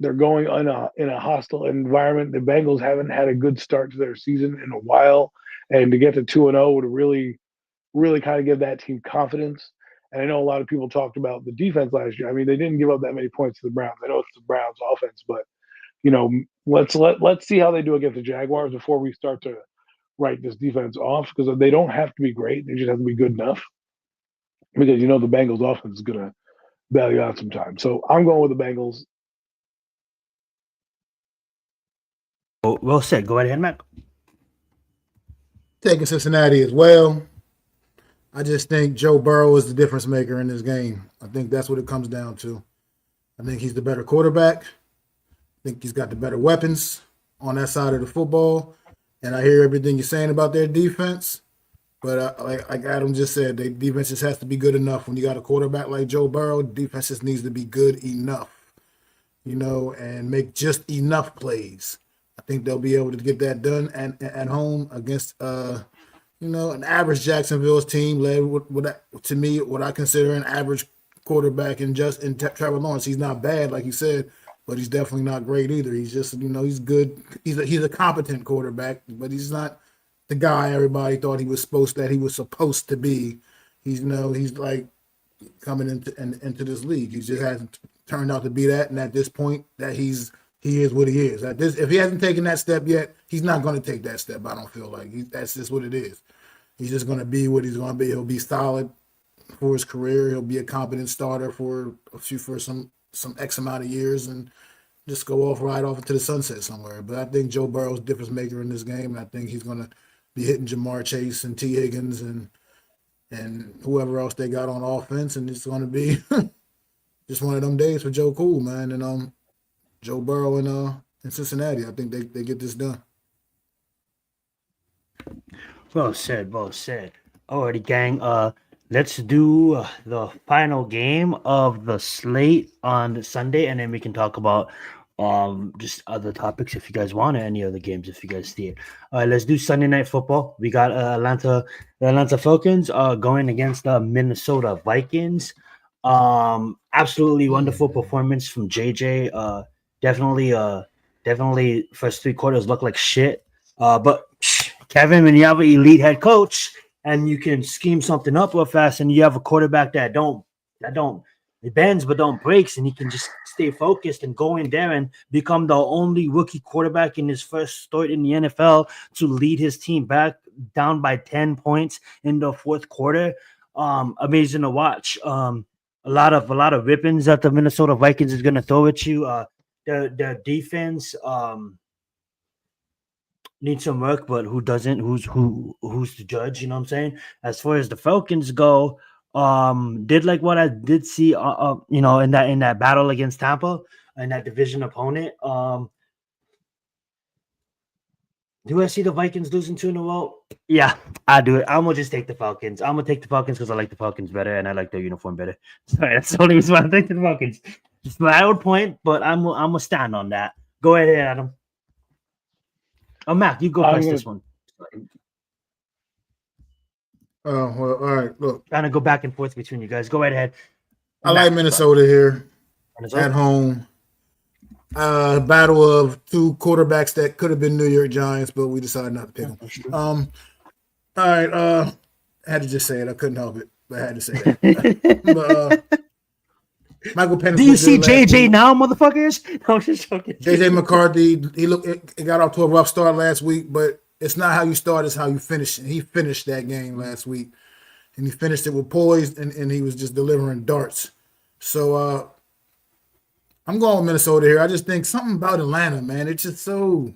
they're going in a hostile environment. The Bengals haven't had a good start to their season in a while, and to get to 2-0 would really, really kind of give that team confidence. And I know a lot of people talked about the defense last year. I mean, they didn't give up that many points to the Browns. I know it's the Browns offense, but let's see how they do against the Jaguars before we start to write this defense off because they don't have to be great. They just have to be good enough because the Bengals offense is going to bail you out sometimes. So I'm going with the Bengals. Well said. Go ahead, Mac. Taking Cincinnati as well. I just think Joe Burrow is the difference maker in this game. I think that's what it comes down to. I think he's the better quarterback. I think he's got the better weapons on that side of the football. And I hear everything you're saying about their defense. But like Adam just said, their defense just has to be good enough. When you got a quarterback like Joe Burrow, defense just needs to be good enough, and make just enough plays. I think they'll be able to get that done and at home against an average Jacksonville's team led to me what I consider an average quarterback in Trevor Lawrence. He's not bad, like you said, but he's definitely not great either. He's just he's good. He's a competent quarterback, but he's not the guy everybody thought he was supposed to be. He's he's like coming into this league. He just hasn't turned out to be that. And at this point, that he is what he is. At this, if he hasn't taken that step yet, he's not going to take that step. I don't feel like that's just what it is. He's just going to be what he's going to be. He'll be solid for his career. He'll be a competent starter for some X amount of years and just go right off into the sunset somewhere. But I think Joe Burrow's a difference maker in this game, and I think he's going to be hitting Jamar Chase and T. Higgins and whoever else they got on offense, and it's going to be just one of them days for Joe Cool, man, and Joe Burrow in Cincinnati. I think they get this done. Well said, well said. Alrighty, gang. Let's do the final game of the slate on Sunday, and then we can talk about just other topics if you guys want, or any other games if you guys see it. All right, let's do Sunday Night Football. We got the Atlanta Falcons going against the Minnesota Vikings. Absolutely wonderful performance from JJ. Definitely first 3 quarters look like shit. But Kevin, when you have an elite head coach and you can scheme something up real fast, and you have a quarterback that it bends but don't breaks, and he can just stay focused and go in there and become the only rookie quarterback in his first start in the NFL to lead his team back down by 10 points in the fourth quarter. Amazing to watch. A lot of rippings that the Minnesota Vikings is going to throw at you. Their defense needs some work, but who doesn't? Who's the judge? You know what I'm saying? As far as the Falcons go, did like what I did see, in that battle against Tampa and that division opponent. Do I see the Vikings losing 2 in a row? Yeah, I do it. I'm gonna just take the Falcons. I'm gonna take the Falcons because I like the Falcons better and I like their uniform better. Sorry, that's the only reason why I take the Falcons. It's my own point, but I'm gonna stand on that. Go ahead, Adam. Oh, Mac, you go first this one. Oh, well, all right. Look, trying to go back and forth between you guys. Go right ahead. I like Minnesota here at home. Battle of 2 quarterbacks that could have been New York Giants, but we decided not to pick them. All right. I had to just say it. I couldn't help it, but I had to say that. Michael Penix. Do you see JJ now, motherfuckers? No, I'm just joking. JJ McCarthy, he got off to a rough start last week, but it's not how you start, it's how you finish. And he finished that game last week. And he finished it with poise, and he was just delivering darts. So I'm going with Minnesota here. I just think something about Atlanta, man. It's just I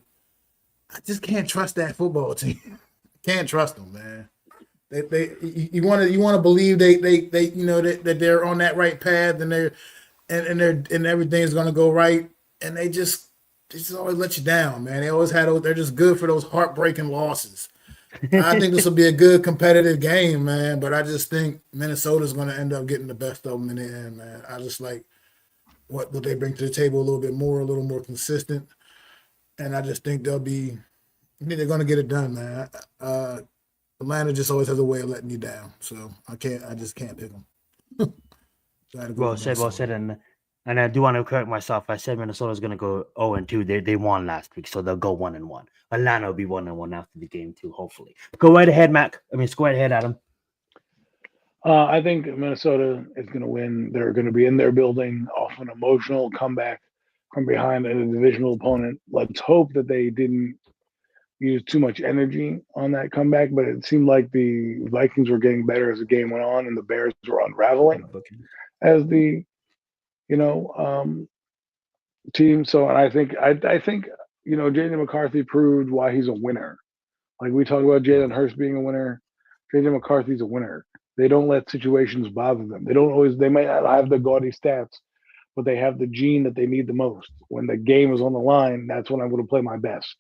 just can't trust that football team. Can't trust them, man. You want to believe they that they're on that right path and everything's going to go right, and they just always let you down, man. They're just good for those heartbreaking losses. I think this will be a good competitive game, man, but I just think Minnesota's going to end up getting the best of them in the end, man. I just like what they bring to the table a little more consistent, and I just think they're going to get it done, man. Atlanta just always has a way of letting you down, so I just can't pick them. Well said, and I do want to correct myself. I said Minnesota's going to go 0-2. They won last week, so they'll go 1-1. Atlanta will be 1-1 after the game too, hopefully. Go right ahead, Mac. Go right ahead, Adam. I think Minnesota is going to win. They're going to be in their building off an emotional comeback from behind a divisional opponent. Let's hope that they didn't use too much energy on that comeback, but it seemed like the Vikings were getting better as the game went on, and the Bears were unraveling as the team. So, and I think J.J. McCarthy proved why he's a winner. Like we talk about Jalen Hurts being a winner, J.J. McCarthy's a winner. They don't let situations bother them. They might not have the gaudy stats, but they have the gene that they need the most. When the game is on the line, that's when I'm going to play my best.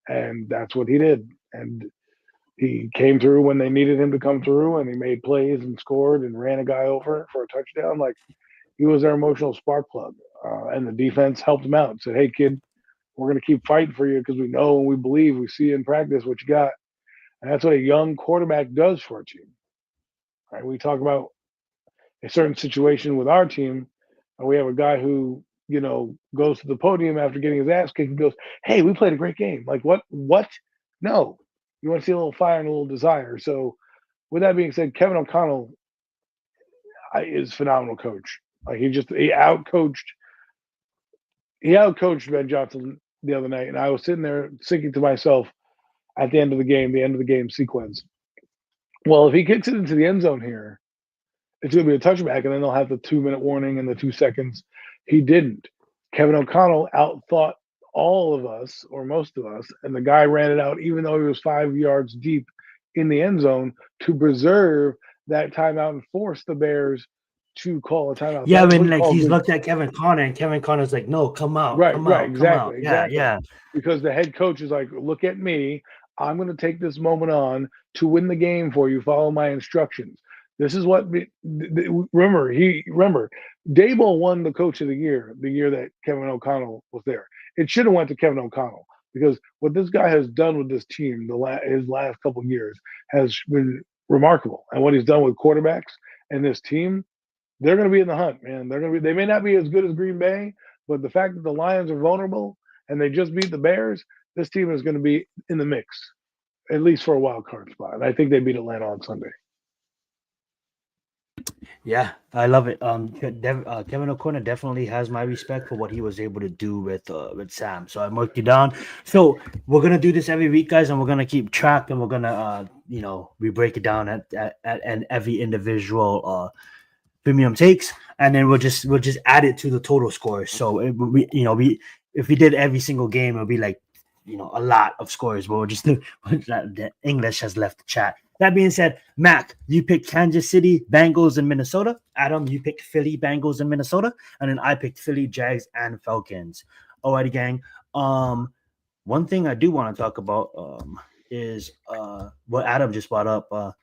And that's what he did. And he came through when they needed him to come through, and he made plays and scored and ran a guy over for a touchdown. Like, he was their emotional spark plug. And the defense helped him out and said, hey, kid, we're going to keep fighting for you because we know and we believe, we see in practice what you got. And that's what a young quarterback does for a team. Right? We talk about a certain situation with our team, and we have a guy who goes to the podium after getting his ass kicked and goes, hey, we played a great game. Like, what? No. You want to see a little fire and a little desire. So, with that being said, Kevin O'Connell is a phenomenal coach. Like he outcoached Ben Johnson the other night, and I was sitting there thinking to myself at the end of the game sequence. Well, if he kicks it into the end zone here, it's going to be a touchback, and then they'll have the 2-minute warning and the 2 seconds. He didn't. Kevin O'Connell outthought all of us, or most of us, and the guy ran it out, even though he was 5 yards deep in the end zone, to preserve that timeout and force the Bears to call a timeout. Yeah, when like he's looked at Kevin Conner, and Kevin Conner's like, "No, come out, right, come right, out, exactly, come out." exactly. Yeah. Because the head coach is like, "Look at me. I'm going to take this moment on to win the game for you. Follow my instructions." This is what remember. Daboll won the Coach of the Year the year that Kevin O'Connell was there. It should have went to Kevin O'Connell because what this guy has done with this team his last couple of years has been remarkable, and what he's done with quarterbacks and this team, they're going to be in the hunt, man. They may not be as good as Green Bay, but the fact that the Lions are vulnerable and they just beat the Bears, this team is going to be in the mix, at least for a wild card spot. And I think they beat Atlanta on Sunday. Yeah, I love it. Kevin O'Connor definitely has my respect for what he was able to do with Sam. So I marked you down. So we're gonna do this every week, guys, and we're gonna keep track, and we're gonna we break it down at every individual premium takes, and then we'll just add it to the total score. So if we did every single game, it'll be like a lot of scores, but we'll just do the English has left the chat. That being said, Mac, you picked Kansas City, Bengals, and Minnesota. Adam, you picked Philly, Bengals, and Minnesota. And then I picked Philly, Jags, and Falcons. Alrighty, gang. One thing I do want to talk about is what Adam just brought up.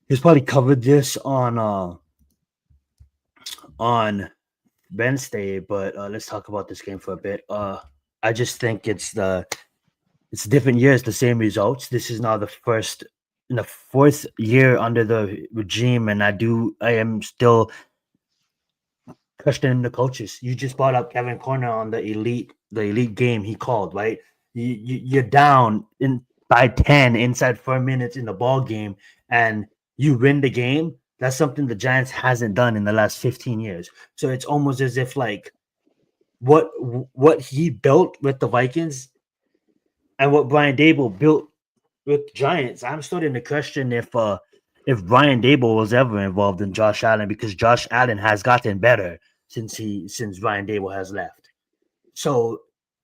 He's probably covered this on Wednesday, but let's talk about this game for a bit. I just think it's different years, the same results. This is now the fourth year under the regime, and I am still questioning the coaches. You just brought up Kevin Conner on the elite game he called, right? You're down by 10 inside 4 minutes in the ball game, and you win the game. That's something the Giants hasn't done in the last 15 years. So it's almost as if like what he built with the Vikings and what Brian Daboll built with the Giants, I'm starting to question if Brian Daboll was ever involved in Josh Allen, because Josh Allen has gotten better since Brian Daboll has left. So,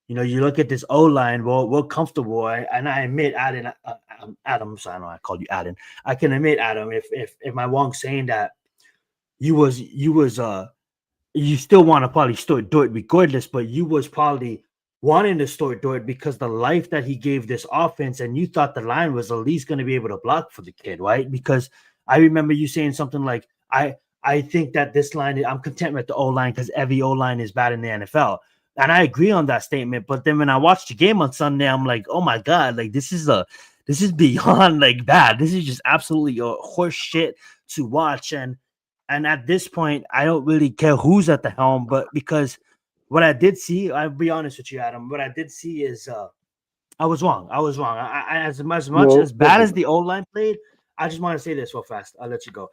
you look at this O-line, we're comfortable, and I admit, Adam, so I don't know I called you Adam. I can admit, Adam, if I'm wrong saying that you still want to probably do it regardless, but you was probably wanting to do it because the life that he gave this offense, and you thought the line was at least going to be able to block for the kid, right? Because I remember you saying something like, I think that this line, I'm content with the O-line because every O-line is bad in the NFL. And I agree on that statement. But then when I watched the game on Sunday, I'm like, oh my God, like this is beyond like bad. This is just absolutely horse shit to watch. And at this point, I don't really care who's at the helm, but because what I did see, I'll be honest with you, Adam, what I did see is I was wrong. I as bad as the O-line played, I just want to say this real fast. I'll let you go.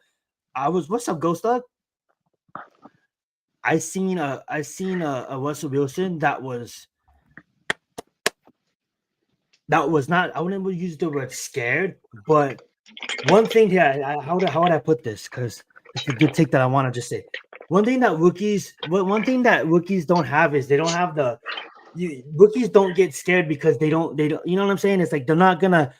What's up, Ghost Dog? I seen a Russell Wilson that was not, I wouldn't use the word scared, but one thing here, how would I put this? Because it's a good take that I want to just say. One thing that rookies don't have is they don't have rookies don't get scared because they don't, you know what I'm saying? It's like they're not gonna,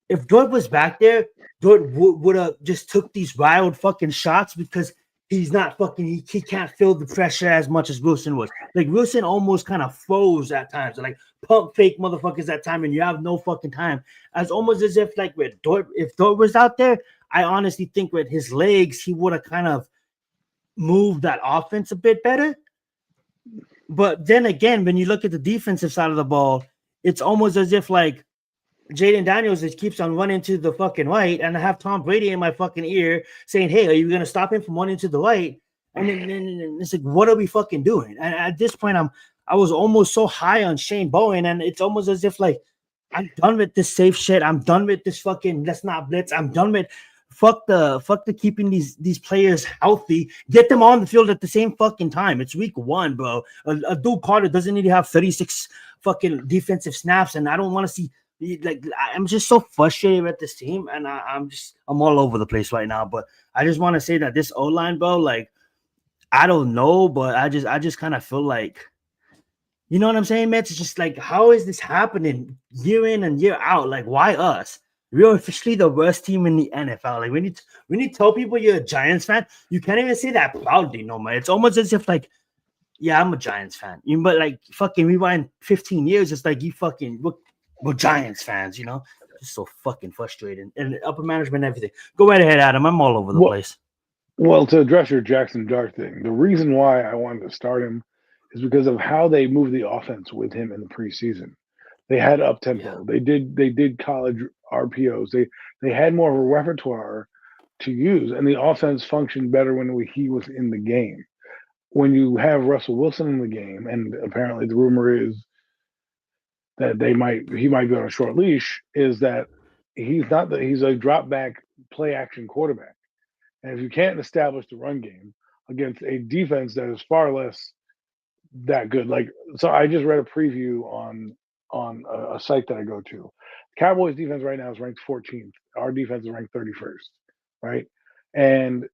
if Dort was back there, Dort would have just took these wild fucking shots because he's not fucking, he can't feel the pressure as much as Wilson was. Like Wilson almost kind of froze at times, like pump fake motherfuckers at time, and you have no fucking time. As almost as if like with Dort, if Dort was out there, I honestly think with his legs, he would have kind of moved that offense a bit better. But then again, when you look at the defensive side of the ball, it's almost as if like Jaden Daniels just keeps on running to the fucking right, and I have Tom Brady in my fucking ear saying, hey, are you going to stop him from running to the right? And then it's like, what are we fucking doing? And at this point, I was almost so high on Shane Bowen, and it's almost as if like I'm done with this safe shit. I'm done with this fucking let's not blitz. I'm done with fuck the keeping these players healthy. Get them on the field at the same fucking time. It's week 1, bro. Abdul Carter doesn't need to have 36 fucking defensive snaps, and I don't want to see like I'm just so frustrated with this team, and I'm all over the place right now. But I just want to say that this O-line, bro, like I don't know, but I just kind of feel like, you know what I'm saying, man? It's just like, how is this happening year in and year out? Like, why us? We're officially the worst team in the NFL. Like, when you tell people you're a Giants fan, you can't even say that proudly no more. It's almost as if like, yeah, I'm a Giants fan. But like, fucking rewind 15 years, it's like you fucking we're Giants fans, you know? Just so fucking frustrating. And upper management and everything. Go right ahead, Adam. I'm all over the place. Well, to address your Jackson Dart thing, the reason why I wanted to start him is because of how they moved the offense with him in the preseason. They had up tempo. Yeah. They did college RPOs. They had more of a repertoire to use, and the offense functioned better when he was in the game. When you have Russell Wilson in the game, and apparently the rumor is that he might be on a short leash, is that he's a drop back play action quarterback. And if you can't establish the run game against a defense that is far less that good, like, so I just read a preview on a site that I go to. Cowboys defense right now is ranked 14th. Our defense is ranked 31st, right? And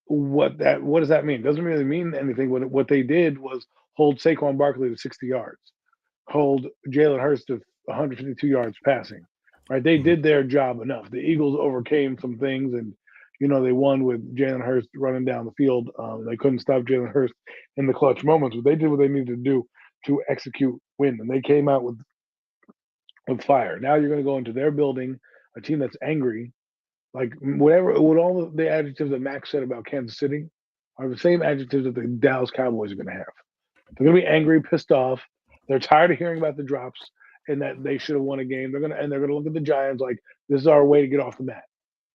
what does that mean? It doesn't really mean anything. What they did was hold Saquon Barkley to 60 yards, hold Jalen Hurts to 152 yards passing, right? They did their job enough. The Eagles overcame some things, and they won with Jalen Hurts running down the field. They couldn't stop Jalen Hurts in the clutch moments, but they did what they needed to do to execute win, and they came out with fire. Now you're going to go into their building, a team that's angry, like with all the adjectives that Max said about Kansas City are the same adjectives that the Dallas Cowboys are going to have. They're going to be angry, pissed off. They're tired of hearing about the drops and that they should have won a game. They're going to look at the Giants like, this is our way to get off the mat.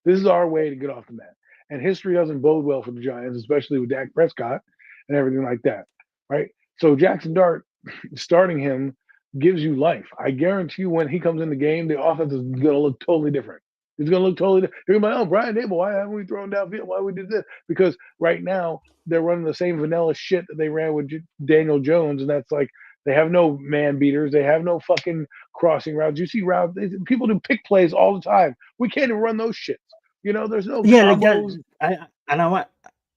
This is our way to get off the mat. And history doesn't bode well for the Giants, especially with Dak Prescott and everything like that, right? So Jackson Dart, starting him gives you life. I guarantee you when he comes in the game, the offense is going to look totally different. It's going to look totally different. You're going to be like, oh, Brian Dable, why haven't we thrown downfield? Why we did this? Because right now they're running the same vanilla shit that they ran with Daniel Jones, and that's like they have no man beaters. They have no fucking crossing routes. You see routes. People do pick plays all the time. We can't even run those shits. There's no combos.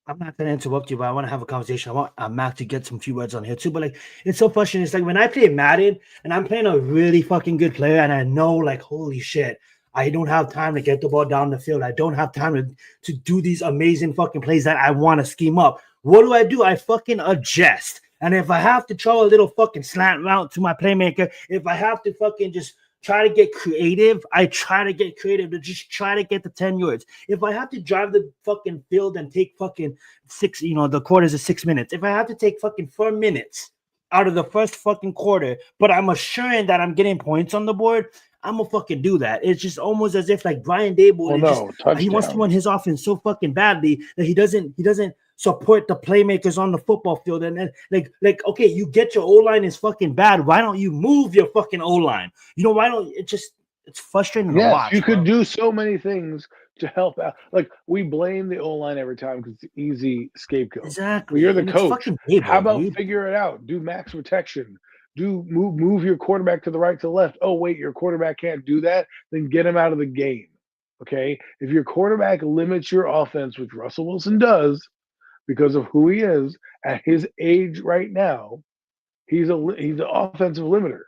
I'm not going to interrupt you, but I want to have a conversation. I want Matt to get some few words on here too. But like, it's so frustrating. It's like when I play Madden and I'm playing a really fucking good player, and I know, like, holy shit, I don't have time to get the ball down the field. I don't have time to do these amazing fucking plays that I want to scheme up. What do? I fucking adjust. And if I have to throw a little fucking slant route to my playmaker, if I have to fucking just try to get creative, I try to get creative to just try to get the 10 yards. If I have to drive the fucking field and take fucking the quarters is 6 minutes. If I have to take fucking 4 minutes out of the first fucking quarter, but I'm assuring that I'm getting points on the board, I'm gonna fucking do that. It's just almost as if like Brian Dable, he wants to run his offense so fucking badly that he doesn't support the playmakers on the football field. And then like okay, you get your O-line is fucking bad. Why don't you move your fucking O-line? Why don't it's frustrating to watch. You could do so many things to help out. Like, we blame the O-line every time because it's an easy scapegoat. Exactly. Well, you're the coach. How about figure it out? Do max protection. Do move your quarterback to the right, to the left. Oh, wait, your quarterback can't do that? Then get him out of the game. Okay? If your quarterback limits your offense, which Russell Wilson does because of who he is at his age right now, he's an offensive limiter,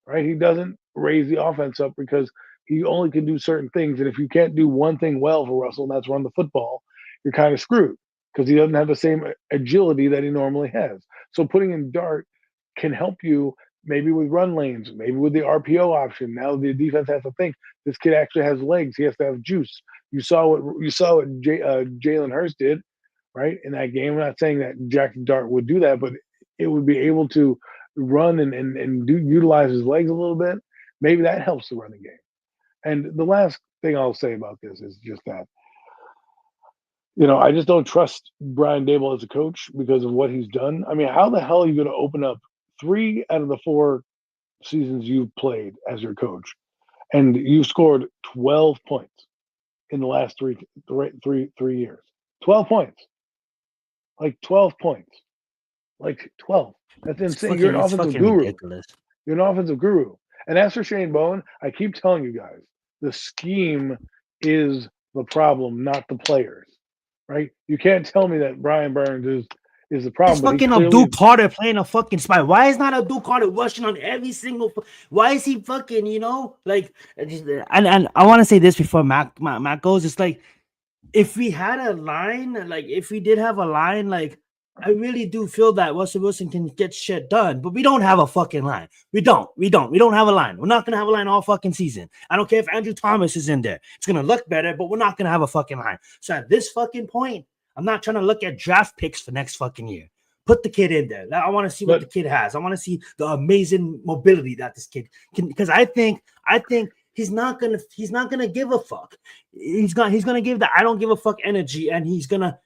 right? He doesn't raise the offense up because he only can do certain things. And if you can't do one thing well for Russell, and that's run the football, you're kind of screwed because he doesn't have the same agility that he normally has. So putting in Dart can help you maybe with run lanes, maybe with the RPO option. Now the defense has to think this kid actually has legs. He has to have juice. You saw what Jalen Hurts did, right, in that game. I'm not saying that Jackson Dart would do that, but it would be able to run and utilize his legs a little bit. Maybe that helps the running game. And the last thing I'll say about this is just that, I just don't trust Brian Dable as a coach because of what he's done. I mean, how the hell are you going to open up 3 out of the 4 seasons you've played as your coach, and you scored 12 points in the last three years. 12 points. Like 12 points. Like 12. That's insane. You're an offensive guru. Ridiculous. You're an offensive guru. And as for Shane Bowen, I keep telling you guys, the scheme is the problem, not the players. Right? You can't tell me that Brian Burns is the problem. It's fucking Abdul Carter playing a fucking spy. Why is not Abdul Carter rushing on every single? Why is he fucking? Like, and I want to say this before Mac goes. It's like if we had a line, like if we did have a line, like I really do feel that Russell Wilson can get shit done, but we don't have a fucking line. We don't have a line. We're not gonna have a line all fucking season. I don't care if Andrew Thomas is in there. It's gonna look better, but we're not gonna have a fucking line. So at this fucking point, I'm not trying to look at draft picks for next fucking year. Put the kid in there. I want to see what the kid has. I want to see the amazing mobility that this kid can, because I think he's not gonna give a fuck. He's gonna give the I don't give a fuck energy, and he's gonna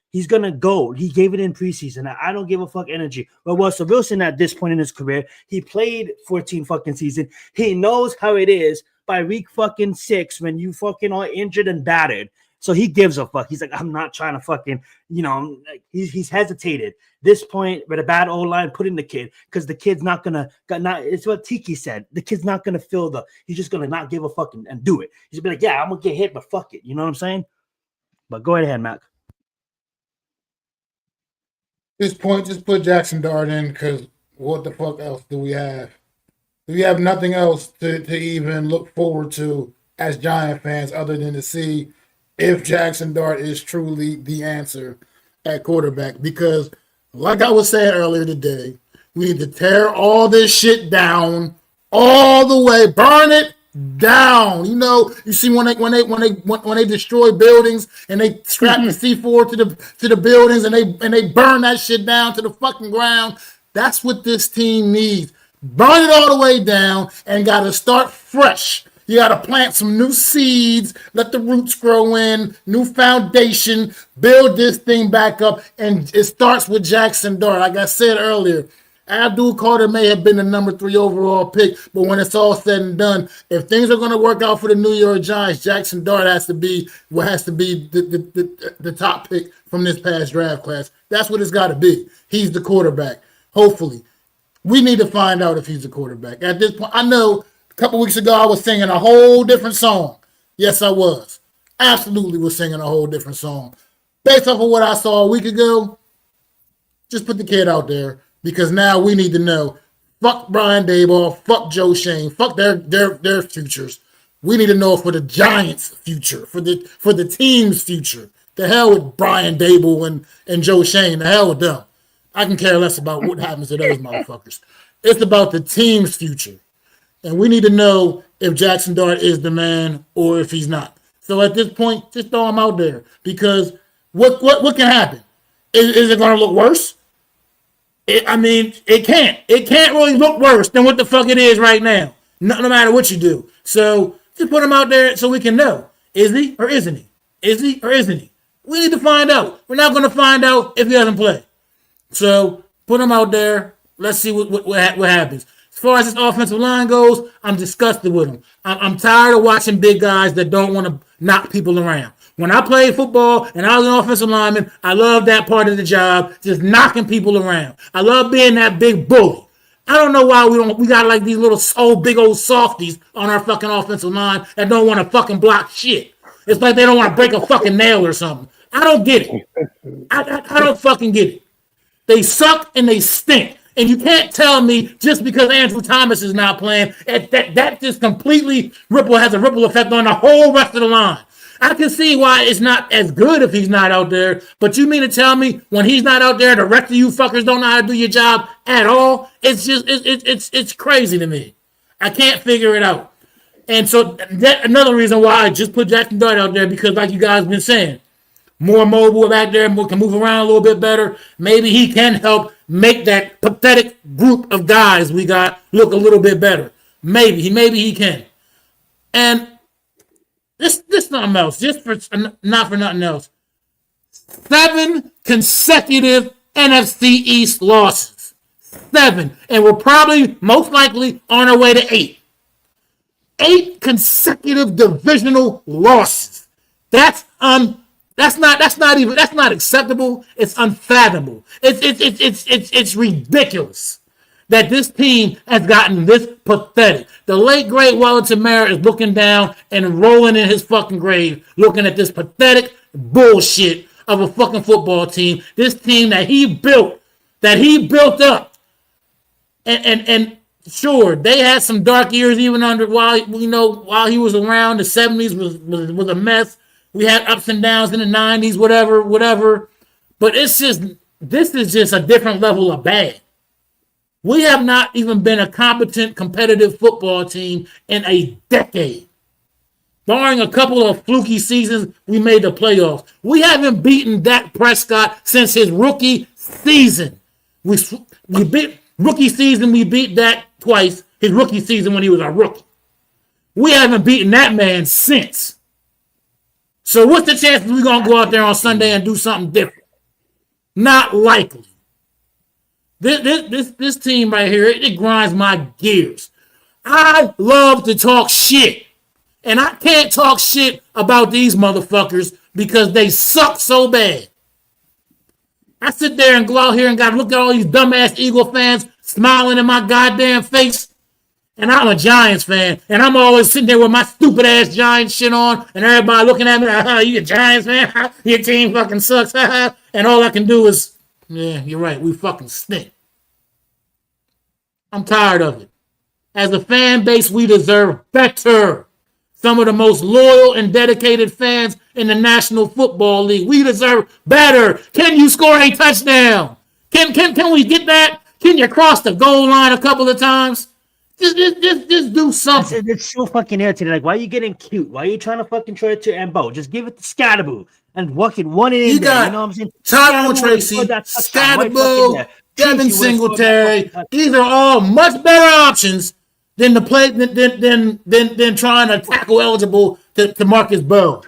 go. He gave it in preseason. I don't give a fuck energy. But Russell Wilson at this point in his career, he played 14 fucking season. He knows how it is by week fucking 6 when you fucking are injured and battered. So he gives a fuck. He's like, I'm not trying to fucking, he's hesitated. This point with a bad O-line, put in the kid, because the kid's not gonna it's what Tiki said. The kid's not gonna he's just gonna not give a fuck and do it. He's gonna be like, yeah, I'm gonna get hit, but fuck it. You know what I'm saying? But go ahead, Mac. This point, just put Jackson Dart in, because what the fuck else do we have? We have nothing else to even look forward to as Giant fans other than to see if Jackson Dart is truly the answer at quarterback. Because, like I was saying earlier today, we need to tear all this shit down all the way, burn it down. You see when they destroy buildings and they strap the C4 to the buildings and they burn that shit down to the fucking ground. That's what this team needs. Burn it all the way down and got to start fresh. You got to plant some new seeds, let the roots grow in, new foundation, build this thing back up, and it starts with Jackson Dart. Like I said earlier, Abdul Carter may have been the number 3 overall pick, but when it's all said and done, if things are going to work out for the New York Giants, Jackson Dart has to be the top pick from this past draft class. That's what it's got to be. He's the quarterback. Hopefully. We need to find out if he's the quarterback. At this point, I know a couple weeks ago I was singing a whole different song. Yes, I was. Absolutely was singing a whole different song. Based off of what I saw a week ago, just put the kid out there, because now we need to know. Fuck Brian Daboll, fuck Joe Shane, fuck their futures. We need to know for the Giants' future, for the team's future. The hell with Brian Daboll and Joe Shane. The hell with them. I can care less about what happens to those motherfuckers. It's about the team's future. And we need to know if Jackson Dart is the man or if he's not. So at this point, just throw him out there, because what can happen? Is it going to look worse? It can't. It can't really look worse than what the fuck it is right now, no matter what you do. So just put him out there so we can know. Is he or isn't he? Is he or isn't he? We need to find out. We're not going to find out if he doesn't play. So put him out there. Let's see what happens. As far as this offensive line goes, I'm disgusted with him. I'm tired of watching big guys that don't want to knock people around. When I played football and I was an offensive lineman, I loved that part of the job, just knocking people around. I love being that big bully. I don't know why we got like these little big old softies on our fucking offensive line that don't want to fucking block shit. It's like they don't want to break a fucking nail or something. I don't get it. I don't fucking get it. They suck and they stink. And you can't tell me just because Andrew Thomas is not playing, that just completely has a ripple effect on the whole rest of the line. I can see why it's not as good if he's not out there, but you mean to tell me when he's not out there, the rest of you fuckers don't know how to do your job at all? It's just, it's crazy to me. I can't figure it out. And so that's another reason why I just put Jackson Dart out there, because like you guys been saying, more mobile back there, can move around a little bit better. Maybe he can help make that pathetic group of guys we got look a little bit better. Maybe he can. And this something else, not for nothing else. 7 consecutive NFC East losses. 7, and we're probably most likely on our way to 8. 8 consecutive divisional losses. That's not acceptable. It's unfathomable. It's ridiculous that this team has gotten this pathetic. The late great Wellington Mara is looking down and rolling in his fucking grave, looking at this pathetic bullshit of a fucking football team. This team that he built up, and sure, they had some dark years even while he was around. The 70s was a mess. We had ups and downs in the 90s, whatever. But this is just a different level of bad. We have not even been a competent, competitive football team in a decade. Barring a couple of fluky seasons, we made the playoffs. We haven't beaten Dak Prescott since his rookie season. We beat Dak twice, his rookie season when he was a rookie. We haven't beaten that man since. So what's the chances we're going to go out there on Sunday and do something different? Not likely. This team right here, it grinds my gears. I love to talk shit. And I can't talk shit about these motherfuckers because they suck so bad. I sit there and go out here and got to look at all these dumbass Eagle fans smiling in my goddamn face. And I'm a Giants fan. And I'm always sitting there with my stupid ass Giants shit on. And everybody looking at me like, you a Giants fan? Your team fucking sucks. And all I can do is, yeah, you're right. We fucking stink. I'm tired of it. As a fan base, we deserve better. Some of the most loyal and dedicated fans in the National Football League. We deserve better. Can you score a touchdown? Can we get that? Can you cross the goal line a couple of times? Just do something. It's so fucking irritating. Like, why are you getting cute? Why are you trying to fucking throw it to Embo? Just give it to Scatterboo and fucking one it in there. You know what I'm saying? Tyrone Tracy, Scatterboo, Devin Singletary. These are all much better options than the play than trying to tackle eligible to Marcus Bowe.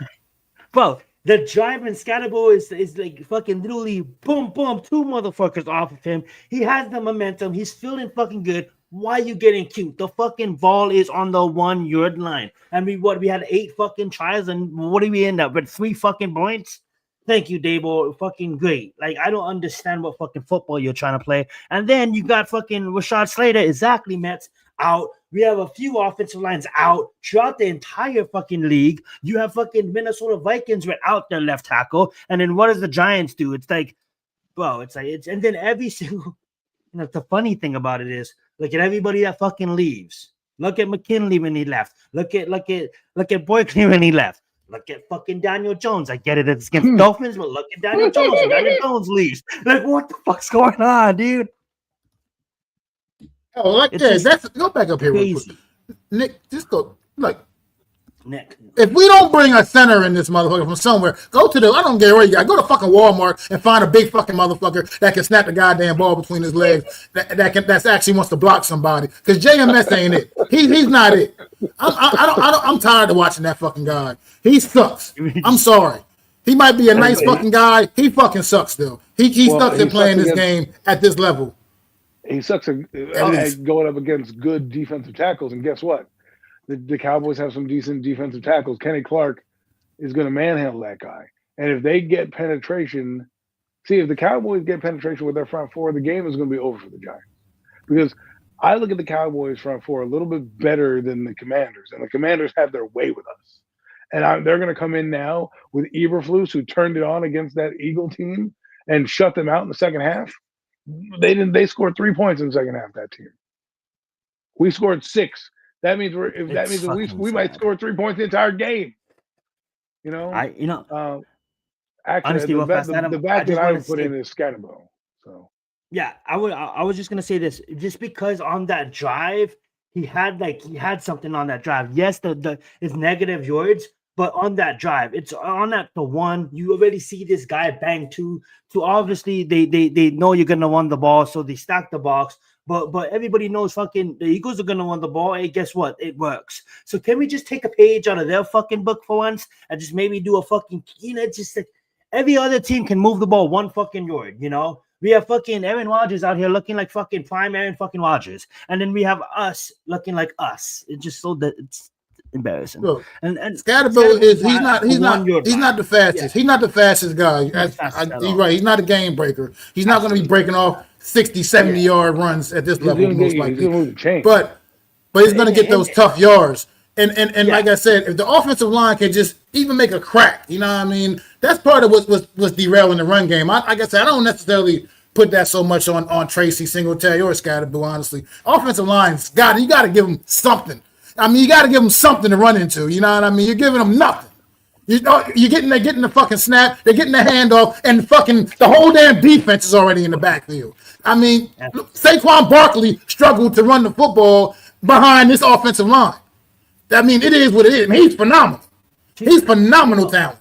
Bro, the drive and Scatterboo is like fucking literally boom, two motherfuckers off of him. He has the momentum. He's feeling fucking good. Why are you getting cute? The fucking ball is on the 1 yard line. And we had 8 fucking tries, and what did we end up with? 3 fucking points? Thank you, Dable. Fucking great. Like, I don't understand what fucking football you're trying to play. And then you got fucking Rashad Slater, exactly, Mets, out. We have a few offensive lines out throughout the entire fucking league. You have fucking Minnesota Vikings without their left tackle. And then what does the Giants do? It's like, bro, and then every single, the funny thing about it is, look at everybody that fucking leaves. Look at McKinley when he left. Look at Boykley when he left. Look at fucking Daniel Jones. I get it, it's against Dolphins, but look at Daniel Jones. And Daniel Jones leaves. Like, what the fuck's going on, dude? Oh, like that's go back up here real quick. Nick, just go Nick. If we don't bring a center in this motherfucker from somewhere, go to I don't care where you got. Go to fucking Walmart and find a big fucking motherfucker that can snap the goddamn ball between his legs. That actually wants to block somebody. Because JMS ain't it. He's not it. I'm tired of watching that fucking guy. He sucks. I'm sorry. He might be a nice fucking guy. He fucking sucks though. He sucks at playing this game at this level. He sucks at going up against good defensive tackles, and guess what? The Cowboys have some decent defensive tackles. Kenny Clark is going to manhandle that guy. And if they get penetration, if the Cowboys get penetration with their front four, the game is going to be over for the Giants. Because I look at the Cowboys front four a little bit better than the Commanders, and the Commanders have their way with us. And they're going to come in now with Eberflus, who turned it on against that Eagle team and shut them out in the second half. They scored 3 points in the second half, that team. We scored 6. That means we might score 3 points the entire game. Actually, honestly, the back that I would put in is Scatterboo. So yeah, I was just gonna say this, just because on that drive he had something on that drive. Yes, it's negative yards, but on that drive, it's on the one. You already see this guy bang two. So obviously they know you're gonna run the ball, so they stack the box. But everybody knows fucking the Eagles are gonna win the ball. Hey, guess what? It works. So can we just take a page out of their fucking book for once and just maybe do a fucking just like every other team can move the ball 1 fucking yard, We have fucking Aaron Rodgers out here looking like fucking prime Aaron fucking Rodgers, and then we have us looking like us. It's just so that it's embarrassing. Look, And Scatterbo is a he's not the Yeah, fastest. He's not the fastest guy. not the fastest at He's all. right. He's not a game breaker. He's not going to be breaking off 60, 70 yard runs at this He's level gonna most get you. He's likely. gonna move the chain. But he's going to get those tough yards. And Yeah. like I said, if the offensive line can just even make a crack, you know what I mean? That's part of what was derailing the run game. Like I said, I don't necessarily put that so much on Tracy Singletary or Scatterbo, honestly. Offensive lines, you got to give them something. I mean, you got to give them something to run into. You know what I mean? You're giving them nothing. They're getting the fucking snap, they're getting the handoff, and the whole damn defense is already in the backfield. I mean, Saquon Barkley struggled to run the football behind this offensive line. I mean, it is what it is. I mean, he's phenomenal. He's phenomenal talent.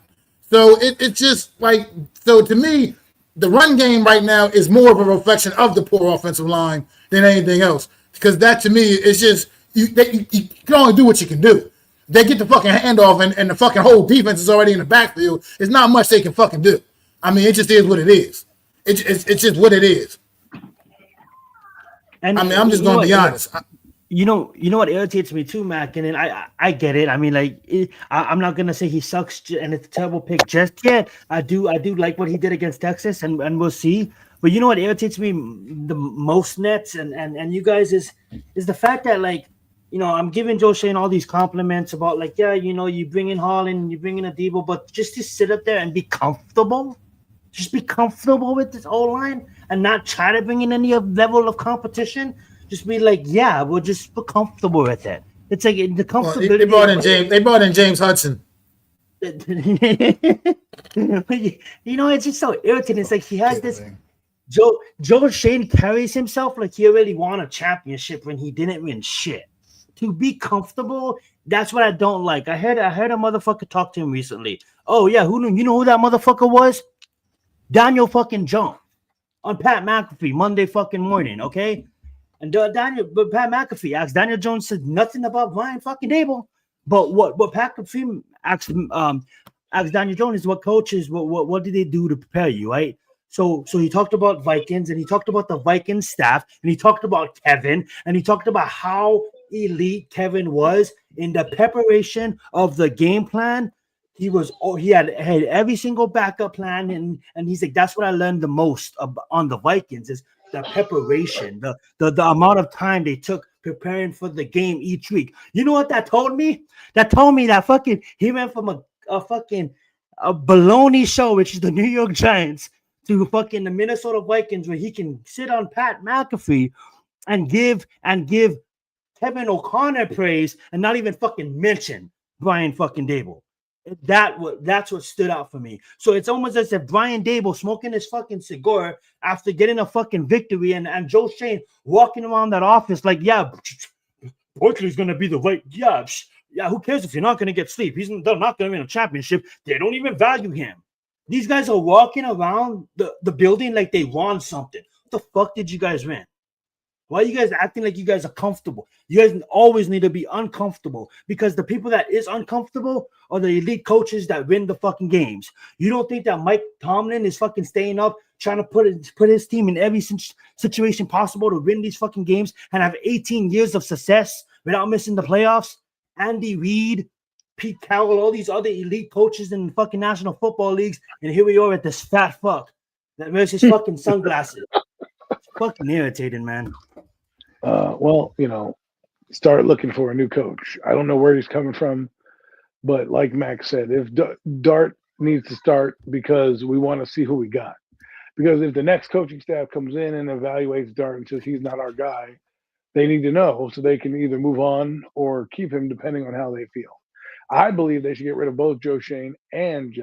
So it's just like, so to me, the run game right now is more of a reflection of the poor offensive line than anything else. Because that to me is just, you can only do what you can do. They get the fucking handoff and the fucking whole defense is already in the backfield. There's not much they can fucking do. I mean, it just is what it is. It's just what it is. And I mean, I'm just going to be honest. You know what irritates me too, Mac, and then I get it. I mean, like, I'm not gonna say he sucks and it's a terrible pick just yet. I do like what he did against Texas, and we'll see. But you know what irritates me the most, Nets, and you guys is the fact that, like, you know, I'm giving Joe Shane all these compliments about, like, yeah, you know, you bring in Holland, you bring in Adebo, but just to sit up there and be comfortable, just be comfortable with this O-line and not try to bring in any level of competition. Just be like, yeah, we'll just be comfortable with it. It's like the comfortability. They brought in James Hudson. You know, it's just so irritating. It's like he has this. Joe Shane carries himself like he already won a championship when he didn't win shit. To be comfortable, that's what I don't like. I heard a motherfucker talk to him recently. Oh yeah, you know who that motherfucker was? Daniel fucking Jones on Pat McAfee Monday fucking morning. Okay. And Pat McAfee asked, Daniel Jones said nothing about Brian fucking Dable. But what Pat McAfee asked Daniel Jones is what did they do to prepare you, right? So he talked about Vikings, and he talked about the Vikings staff, and he talked about Kevin, and he talked about how elite Kevin was in the preparation of the game plan. He had every single backup plan, and he's like, that's what I learned the most on the Vikings is the preparation, the amount of time they took preparing for the game each week. You know what that told me? That told me that fucking he went from a fucking baloney show, which is the New York Giants, to fucking the Minnesota Vikings, where he can sit on Pat McAfee and give Kevin O'Connor praise and not even fucking mention Brian fucking Dable. That's what stood out for me. So it's almost as if Brian Dable smoking his fucking cigar after getting a fucking victory, and Joe Shane walking around that office like, yeah, Barkley's gonna be the right, yeah, who cares if you're not gonna get sleep? They're not gonna win a championship. They don't even value him. These guys are walking around the building like they won something. What the fuck did you guys win? Why are you guys acting like you guys are comfortable? You guys always need to be uncomfortable, because the people that is uncomfortable are the elite coaches that win the fucking games. You don't think that Mike Tomlin is fucking staying up, trying to put his team in every situation possible to win these fucking games and have 18 years of success without missing the playoffs? Andy Reid, Pete Carroll, all these other elite coaches in the fucking National Football Leagues, and here we are at this fat fuck that wears his fucking sunglasses. It's fucking irritating, man. Well, you know, start looking for a new coach. I don't know where he's coming from, but like Max said, if Dart needs to start, because we want to see who we got. Because if the next coaching staff comes in and evaluates Dart and says he's not our guy, they need to know so they can either move on or keep him depending on how they feel. I believe they should get rid of both Joe Shane and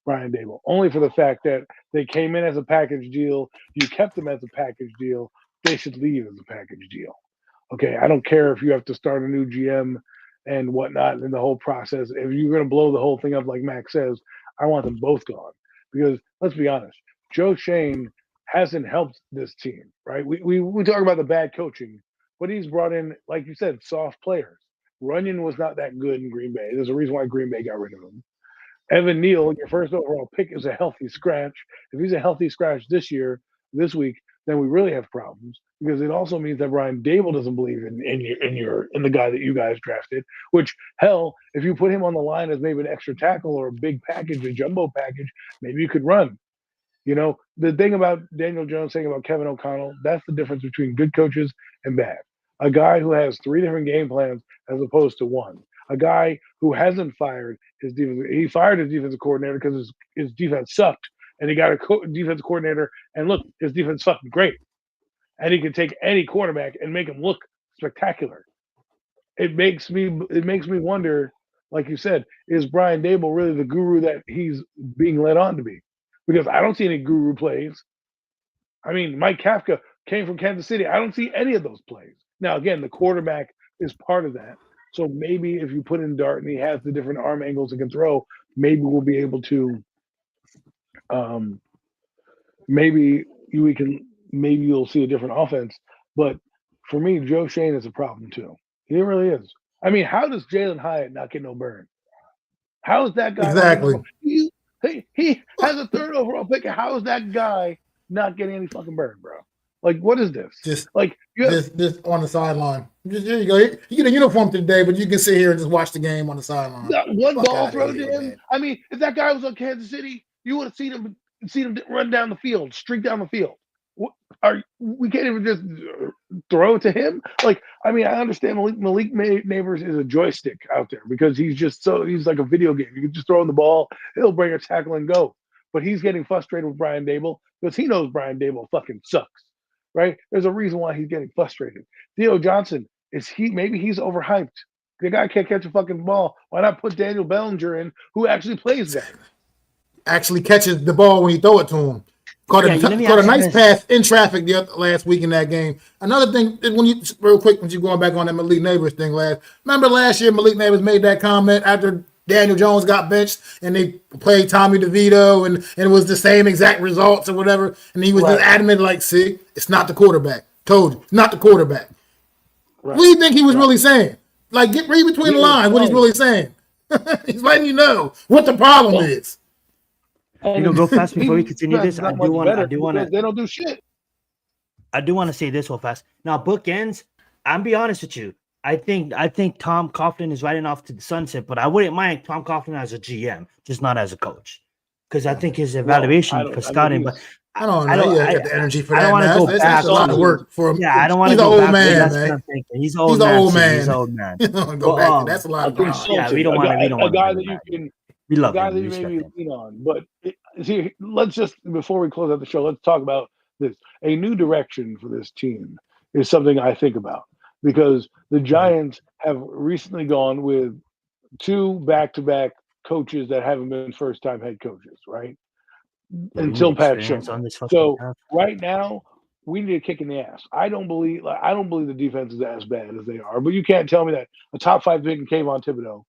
Brian Dable, only for the fact that they came in as a package deal. You kept them as a package deal. They should leave as a package deal. Okay, I don't care if you have to start a new GM and whatnot in the whole process. If you're going to blow the whole thing up like Max says, I want them both gone. Because let's be honest, Joe Shane hasn't helped this team, right? We talk about the bad coaching, but he's brought in, like you said, soft players. Runyon was not that good in Green Bay. There's a reason why Green Bay got rid of him. Evan Neal, your first overall pick, is a healthy scratch. If he's a healthy scratch this week, then we really have problems because it also means that Brian Dable doesn't believe in the guy that you guys drafted. Which hell, if you put him on the line as maybe an extra tackle or a big package, a jumbo package, maybe you could run. The thing about Daniel Jones saying about Kevin O'Connell, that's the difference between good coaches and bad. A guy who has 3 different game plans as opposed to one. A guy who hasn't fired his defense. He fired his defensive coordinator because his defense sucked. And he got a defense coordinator, and look, his defense fucking great. And he can take any quarterback and make him look spectacular. It makes me wonder, like you said, is Brian Dable really the guru that he's being led on to be? Because I don't see any guru plays. I mean, Mike Kafka came from Kansas City. I don't see any of those plays. Now, again, the quarterback is part of that. So maybe if you put in Dart and he has the different arm angles and can throw, maybe we'll be able to maybe you'll see a different offense. But for me, Joe Shane is a problem too. He really is. I mean, how does Jalen Hyatt not get no burn? How is that guy Exactly. He has a 3rd overall pick. How is that guy not getting any fucking burn, bro? Like, what is this? Just on the sideline. Here you go. You get a uniform today, but you can sit here and just watch the game on the sideline. One ball throw to him. Man. I mean, if that guy was on Kansas City, you would have seen him run down the field, streak down the field. We can't even just throw to him? Like, I mean, I understand Malik Neighbors is a joystick out there because he's like a video game. You can just throw him the ball, he'll bring a tackle and go. But he's getting frustrated with Brian Dable because he knows Brian Dable fucking sucks, right? There's a reason why he's getting frustrated. Theo Johnson, maybe he's overhyped. The guy can't catch a fucking ball. Why not put Daniel Bellinger in, who actually plays that? Actually catches the ball when you throw it to him. Caught a nice pass in traffic last week in that game. Another thing, when you going back on that Malik Neighbors thing remember last year Malik Neighbors made that comment after Daniel Jones got benched and they played Tommy DeVito and it was the same exact results or whatever. And he was just adamant like, see, it's not the quarterback. Told you, not the quarterback. Right. What do you think he was really saying? Like, read between the lines what he's really saying. He's letting you know what the problem is. Real fast before we continue this, I do want to. They don't do shit. I do want to say this real fast. Now, bookends. I'm be honest with you. I think Tom Coughlin is riding off to the sunset, but I wouldn't mind Tom Coughlin as a GM, just not as a coach, because I think his evaluation for scouting. But I don't know. He got the energy for that. I don't want to go back. That's a lot of work for him. Yeah, I don't want to go back. That's what I'm thinking. He's old man. He's old man. Go back. That's a lot of work. Yeah, we don't want to. A guy that you can. We love guy that you maybe lean on. But let's just, before we close out the show, let's talk about this. A new direction for this team is something I think about because the Giants have recently gone with 2 back-to-back coaches that haven't been first-time head coaches, right? Until Pat Shermer. So right now, we need a kick in the ass. I don't believe the defense is as bad as they are, but you can't tell me that a top 5 pick in Kayvon Thibodeau,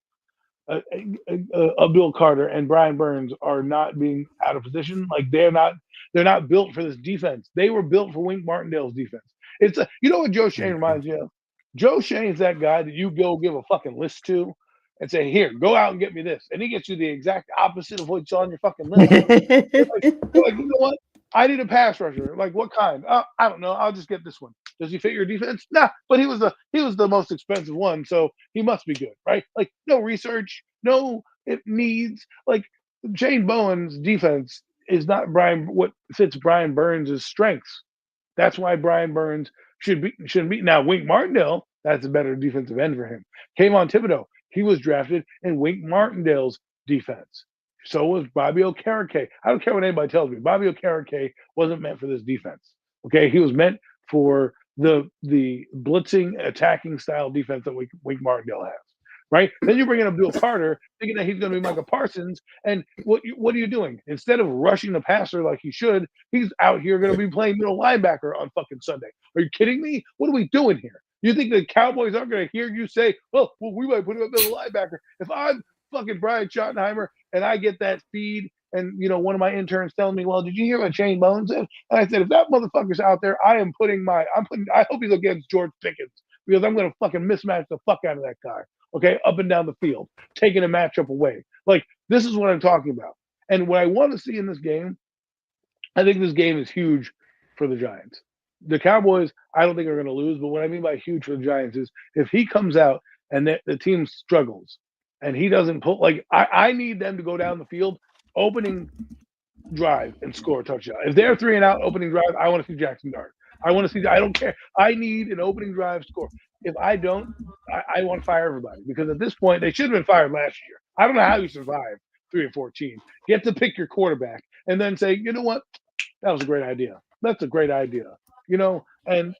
Bill Carter and Brian Burns are not being out of position. Like they're not built for this defense. They were built for Wink Martindale's defense. You know what Joe Shane reminds you of? Joe Shane's that guy that you go give a fucking list to and say, here, go out and get me this. And he gets you the exact opposite of what's on your fucking list. like, you know what? I need a pass rusher. Like, what kind? I don't know. I'll just get this one. Does he fit your defense? Nah, but he was the most expensive one, so he must be good, right? Like, no research, no it needs. Like, Shane Bowen's defense is not what fits Brian Burns' strengths. That's why Brian Burns shouldn't be. Now, Wink Martindale, that's a better defensive end for him. Kayvon Thibodeau, he was drafted in Wink Martindale's defense. So was Bobby Okereke. I don't care what anybody tells me. Bobby Okereke wasn't meant for this defense. Okay, he was meant for the blitzing, attacking style defense that Wink Martindale has. Right? Then you bring in Bill Carter, thinking that he's going to be Micah Parsons, and what are you doing? Instead of rushing the passer like he should, he's out here going to be playing middle linebacker on fucking Sunday. Are you kidding me? What are we doing here? You think the Cowboys aren't going to hear you say, well, we might put him at middle linebacker? If I'm fucking Brian Schottenheimer and I get that feed and, one of my interns telling me, well, did you hear what Shane Bowen said? And I said, if that motherfucker's out there, I hope he's against George Pickens because I'm going to fucking mismatch the fuck out of that guy. okay, up and down the field, taking a matchup away. Like, this is what I'm talking about. And what I want to see in this game, I think this game is huge for the Giants. The Cowboys, I don't think are going to lose, but what I mean by huge for the Giants is if he comes out and the team struggles and he doesn't pull, like, I need them to go down the field opening drive and score a touchdown. If they're 3 and out opening drive, I want to see Jackson Dart. I want to see, I don't care. I need an opening drive score. If I don't, I want to fire everybody because at this point, they should have been fired last year. I don't know how you survive 3-14. You have to pick your quarterback and then say, you know what? That was a great idea. That's a great idea. You know, and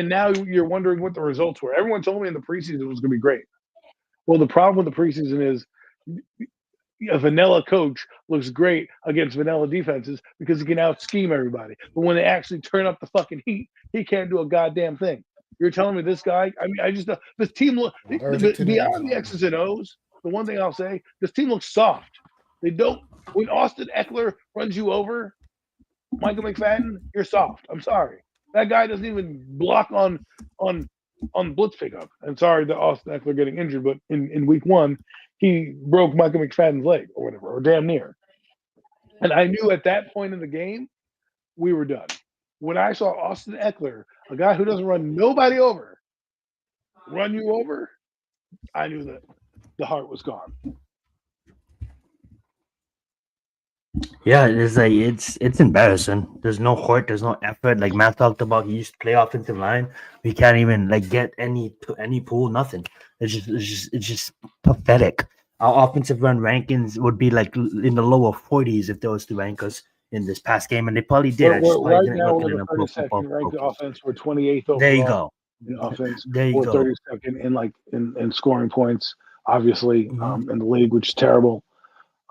now you're wondering what the results were. Everyone told me in the preseason it was going to be great. Well, the problem with the preseason is a vanilla coach looks great against vanilla defenses because he can out scheme everybody. But when they actually turn up the fucking heat, he can't do a goddamn thing. You're telling me this guy? I mean, I just this team look beyond the X's and O's. The one thing I'll say, this team looks soft. They don't. When Austin Eckler runs you over, Michael McFadden, you're soft. I'm sorry. That guy doesn't even block on blitz pickup. And sorry that Austin Eckler getting injured, but in week 1, he broke Michael McFadden's leg or whatever, or damn near. And I knew at that point in the game, we were done. When I saw Austin Eckler, a guy who doesn't run nobody over, run you over, I knew that the heart was gone. Yeah, it's like it's embarrassing. There's no heart, there's no effort. Like Matt talked about, he used to play offensive line. We can't even like get any pool, nothing. It's just pathetic. Our offensive run rankings would be like in the lower 40s if there was to rank us in this past game, and they probably did. Right now, we're the 32nd ranked offense. We're 28th overall. There you go. In offense, there you we're go. 32nd in scoring points, obviously, in the league, which is terrible.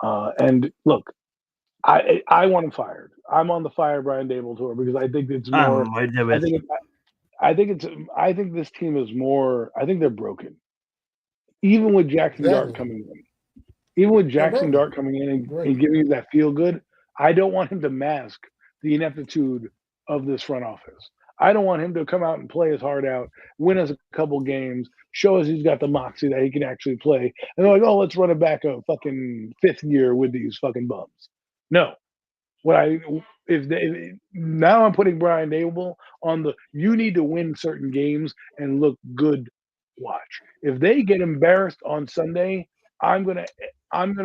And look, I want him fired. I'm on the fire Brian Dable tour because I think it's more. I think this team is more. I think they're broken. Even with Jackson Dart coming in, and giving you that feel good, I don't want him to mask the ineptitude of this front office. I don't want him to come out and play his heart out, win us a couple games, show us he's got the moxie that he can actually play, and they're like, oh, let's run it back a fucking 5th year with these fucking bums. No. Now I'm putting Brian Dable on the you need to win certain games and look good watch. If they get embarrassed on Sunday, I'm gonna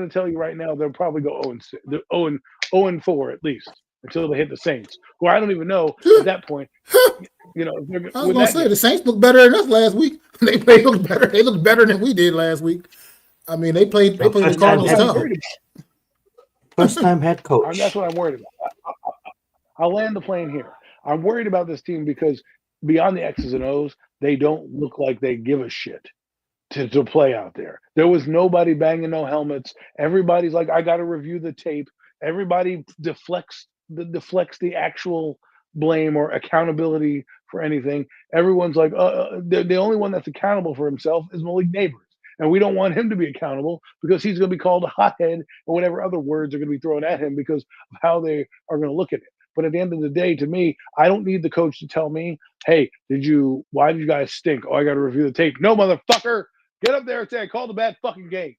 tell you right now they'll probably go 0-4 at least until they hit the Saints, who I don't even know at that point. You know, I was gonna say the Saints looked better than us last week. They looked better. They looked better than we did last week. I mean, they played the Cardinals tough. First-time head coach. And that's what I'm worried about. I'll land the plane here. I'm worried about this team because beyond the X's and O's, they don't look like they give a shit to play out there. There was nobody banging no helmets. Everybody's like, I got to review the tape. Everybody deflects the actual blame or accountability for anything. Everyone's like, the only one that's accountable for himself is Malik Neighbors. And we don't want him to be accountable because he's going to be called a hothead or whatever other words are going to be thrown at him because of how they are going to look at it. But at the end of the day, to me, I don't need the coach to tell me, hey, why did you guys stink? Oh, I got to review the tape. No, motherfucker. Get up there and say, I called a bad fucking game.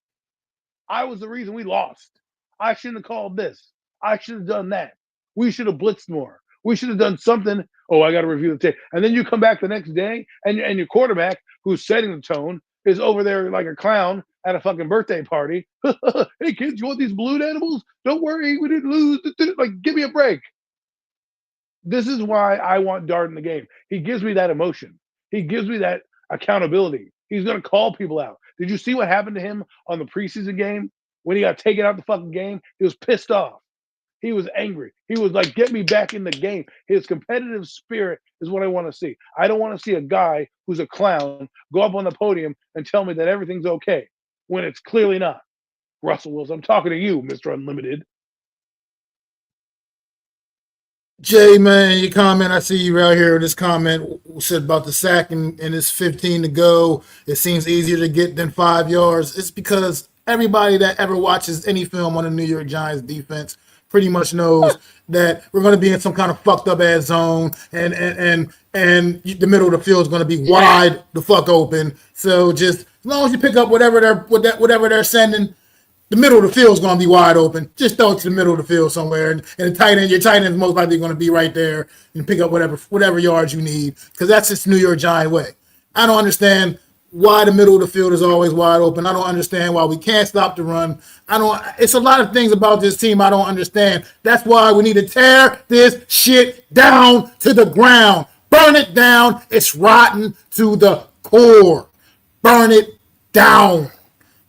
I was the reason we lost. I shouldn't have called this. I should have done that. We should have blitzed more. We should have done something. Oh, I got to review the tape. And then you come back the next day and your quarterback who's setting the tone is over there like a clown at a fucking birthday party. Hey, kids, you want these balloon animals? Don't worry, we didn't lose. Like, give me a break. This is why I want Dart in the game. He gives me that emotion. He gives me that accountability. He's going to call people out. Did you see what happened to him on the preseason game? When he got taken out the fucking game, he was pissed off. He was angry. He was like, get me back in the game. His competitive spirit is what I want to see. I don't want to see a guy who's a clown go up on the podium and tell me that everything's okay when it's clearly not. Russell Wilson, I'm talking to you, Mr. Unlimited. Jay, man, your comment, I see you right here. This comment said about the sack and it's 15 to go. It seems easier to get than 5 yards. It's because everybody that ever watches any film on the New York Giants defense pretty much knows that we're going to be in some kind of fucked up ass zone and the middle of the field is going to be wide the fuck open. So just As long as you pick up whatever they're sending, the middle of the field is going to be wide open. Just throw it to the middle of the field somewhere, and the tight end, your tight end is most likely going to be right there and pick up whatever yards you need, because that's just New York Giant way. I don't understand why the middle of the field is always wide open. I don't understand why we can't stop the run. It's a lot of things about this team I don't understand. That's why we need to tear this shit down to the ground. Burn it down. It's rotten to the core. Burn it down.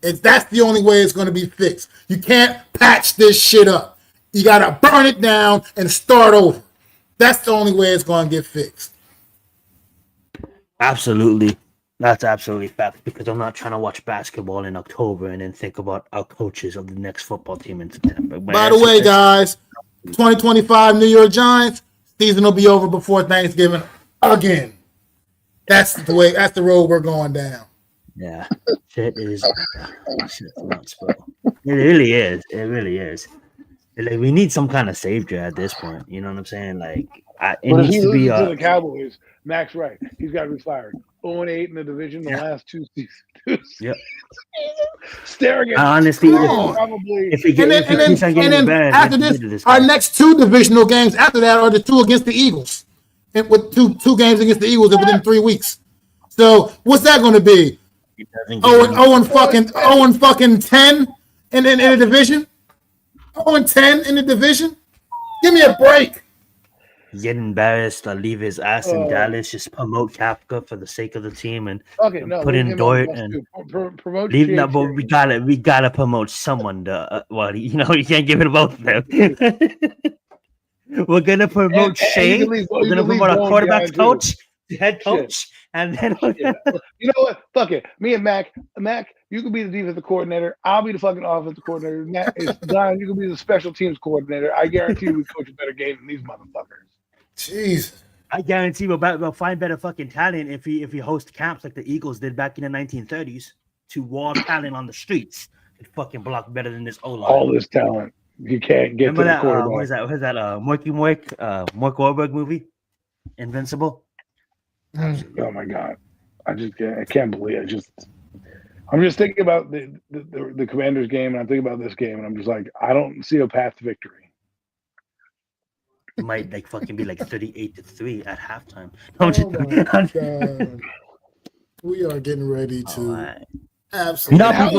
That's the only way it's going to be fixed. You can't patch this shit up. You got to burn it down and start over. That's the only way it's going to get fixed. Absolutely. That's absolutely fact, because I'm not trying to watch basketball in October and then think about our coaches of the next football team in September. By the way, guys, 2025 New York Giants, season will be over before Thanksgiving again. That's the road we're going down. Yeah. Shit's nuts, bro. It really is. It really is. Like, we need some kind of savior at this point. You know what I'm saying? Like, it But if needs he to be loses to the Cowboys, Mac's right. He's got to be fired. 0-8 in the division the last two seasons. Yep. Staring at honestly, probably. And then after this, our next two divisional games after that are the two against the Eagles, and with two games against the Eagles within 3 weeks. So what's that going to be? 0-10 in the division. 0-10 in the division. Give me a break. Get embarrassed, leave his ass in Dallas, just promote Kafka for the sake of the team, and put in Dort and promote. Leave that, but we gotta promote someone. You can't give it both of them. We're gonna promote Shane. We're gonna promote our quarterback coach, head coach, and then you know what? Fuck it. Me and Mac, you can be the defensive coordinator. I'll be the fucking offensive coordinator. Zion, you can be the special teams coordinator. I guarantee we coach a better game than these motherfuckers. Jeez. I guarantee we'll find better fucking talent if we host camps like the Eagles did back in the 1930s to wall talent on the streets and fucking block better than this O-line. All this talent. You can't get Remember to the quarterback. What is that? Mark Wahlberg movie? Invincible? Oh my God. I can't believe it. I'm just thinking about the Commanders game, and I'm thinking about this game, and I'm just like, I don't see a path to victory. It might fucking be 38-3 at halftime. God. We are getting ready to absolutely. How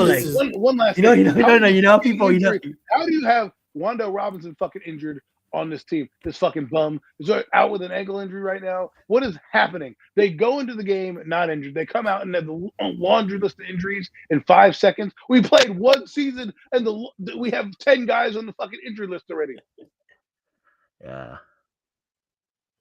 do you have Wando Robinson fucking injured on this team? This fucking bum is out with an ankle injury right now. What is happening? They go into the game not injured. They come out and have the laundry list of injuries in 5 seconds. We played one season and we have 10 guys on the fucking injury list already. Yeah.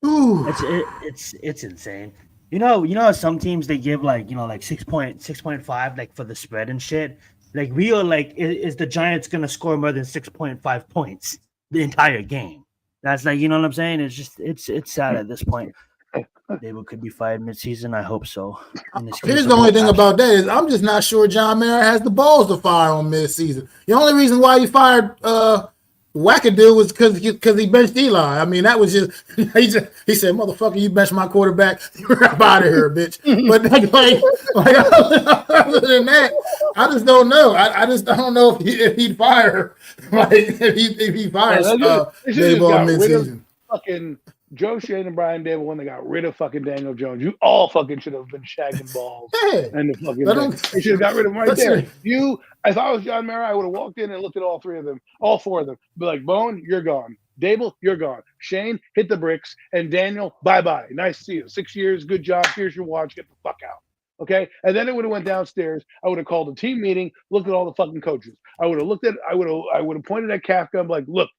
Ooh. It's insane. You know some teams they give 6.5 for the spread and shit. We are is the Giants gonna score more than 6.5 points the entire game? That's you know what I'm saying? It's just it's sad at this point. Dable could be fired midseason. I hope so. Here's the only thing about that is I'm just not sure John Mara has the balls to fire on midseason. The only reason why he fired Wackadoo was because he benched Eli. I mean, that was just he said, "Motherfucker, you benched my quarterback. You're out of here, bitch." But other than that, I just don't know. I just don't know if he'd fire if he fires Dable on midseason. Fucking Joe Shane and Brian Dable when they got rid of fucking Daniel Jones. You all fucking should have been shagging balls. And the fucking they should have got rid of him right there. If I was John Mara, I would have walked in and looked at all four of them. Be like, Bone, you're gone. Dable, you're gone. Shane, hit the bricks. And Daniel, bye-bye. Nice to see you. 6 years, good job. Here's your watch. Get the fuck out. Okay? And then it would have went downstairs. I would have called a team meeting, looked at all the fucking coaches. I would have pointed at Kafka. I'm like, look,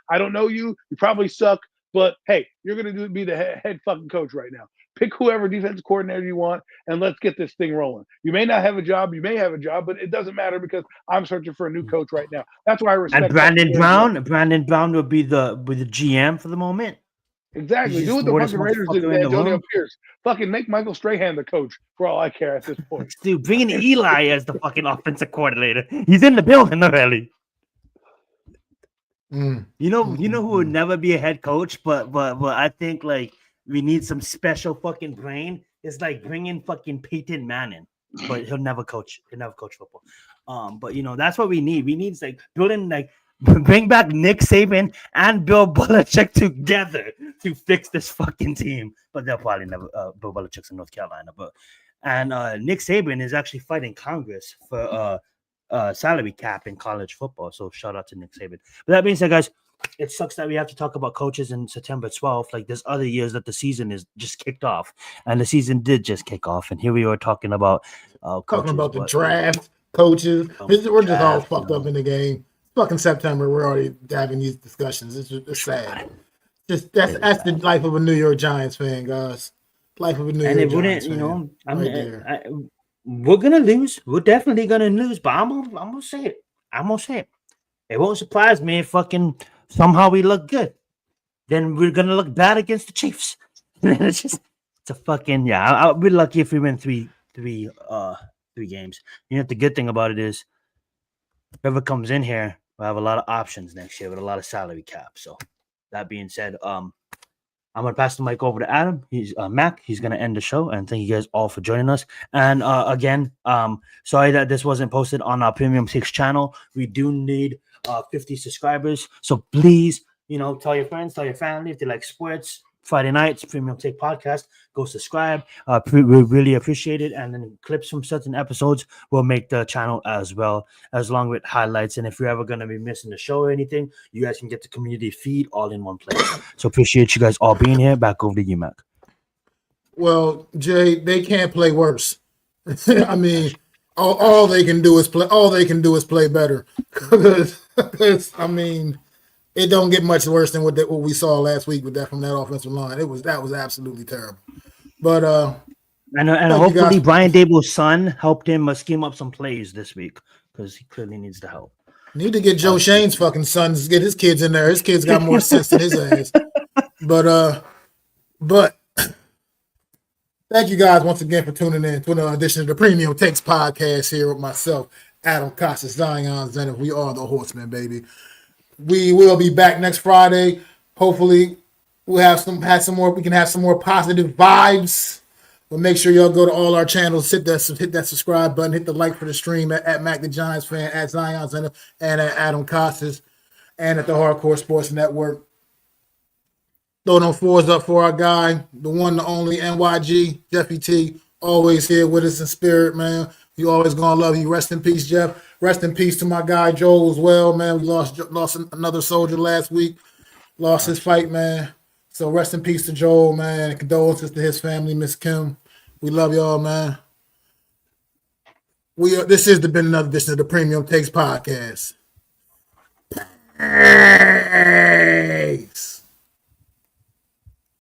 I don't know you. You probably suck. But hey, you're gonna be the head fucking coach right now. Pick whoever defensive coordinator you want, and let's get this thing rolling. You may not have a job, you may have a job, but it doesn't matter because I'm searching for a new coach right now. That's why I respect. And Brandon Brown will be the GM for the moment. Exactly. Do what the fucking Raiders did to Antonio Pierce. Fucking make Michael Strahan the coach for all I care at this point. Dude, bring in Eli as the fucking offensive coordinator. He's in the building already. You know who would never be a head coach, but I think we need some special fucking brain. It's bring in fucking Peyton Manning. but he'll never coach. He'll never coach football. But that's what we need. We need building bring back Nick Saban and Bill Belichick together to fix this fucking team. But they'll probably never. Bill Belichick's in North Carolina, and Nick Saban is actually fighting Congress for salary cap in college football. So shout out to Nick Saban. But that being said, guys, it sucks that we have to talk about coaches in September 12th. Like there's other years that the season is just kicked off, and the season did just kick off. And here we are talking about coaches, talking about the draft, coaches. We're just all fucked up in the game. Fucking September, we're already having these discussions. It's sad. Just that's the life of a New York Giants fan, guys. Life of a New York Giants fan. We're gonna lose. We're definitely gonna lose. But I'm gonna say it. I'm gonna say it. It won't surprise me if fucking somehow we look good. Then we're gonna look bad against the Chiefs. It's a fucking I'll be lucky if we win three games. The good thing about it is whoever comes in here will have a lot of options next year with a lot of salary cap. So that being said, I'm gonna pass the mic over to Adam. He's Mac. He's gonna end the show, and thank you guys all for joining us. And again, sorry that this wasn't posted on our Premium 6 channel. We do need 50 subscribers, so please, tell your friends, tell your family if they like sports. Friday nights, Premium Take Podcast. Go subscribe. We really appreciate it. And then clips from certain episodes will make the channel as well, as long with highlights. And if you're ever going to be missing the show or anything, you guys can get the community feed all in one place. So appreciate you guys all being here. Back over to you, Mac. Well, Jay, they can't play worse. I mean, all they can do is play. All they can do is play better. Because I mean, it don't get much worse than what we saw last week with that from that offensive line. That was absolutely terrible. But and hopefully Brian Dable's son helped him scheme up some plays this week because he clearly needs the help. Need to get Joe Shane's fucking sons, get his kids in there. His kids got more sense than his ass. But thank you guys once again for tuning in to another edition of the Premium Takes Podcast here with myself, Adam Costas, Zenith. We are the Horsemen, baby. We will be back next Friday. Hopefully, we'll have some more. We can have some more positive vibes. But make sure y'all go to all our channels, hit that subscribe button, hit the like for the stream at Macdagiantsfan, at Zion Zenith, and at Adam Costas, and at the Hardcore Sports Network. Throw them fours up for our guy, the one, the only NYG, Jeffy T, always here with us in spirit, man. You always gonna love you. Rest in peace, Jeff. Rest in peace to my guy Joel as well, man. We lost another soldier last week. Lost his fight, man. So rest in peace to Joel, man. Condolences to his family, Miss Kim. We love y'all, man. This has been another edition of the Premium Takes Podcast.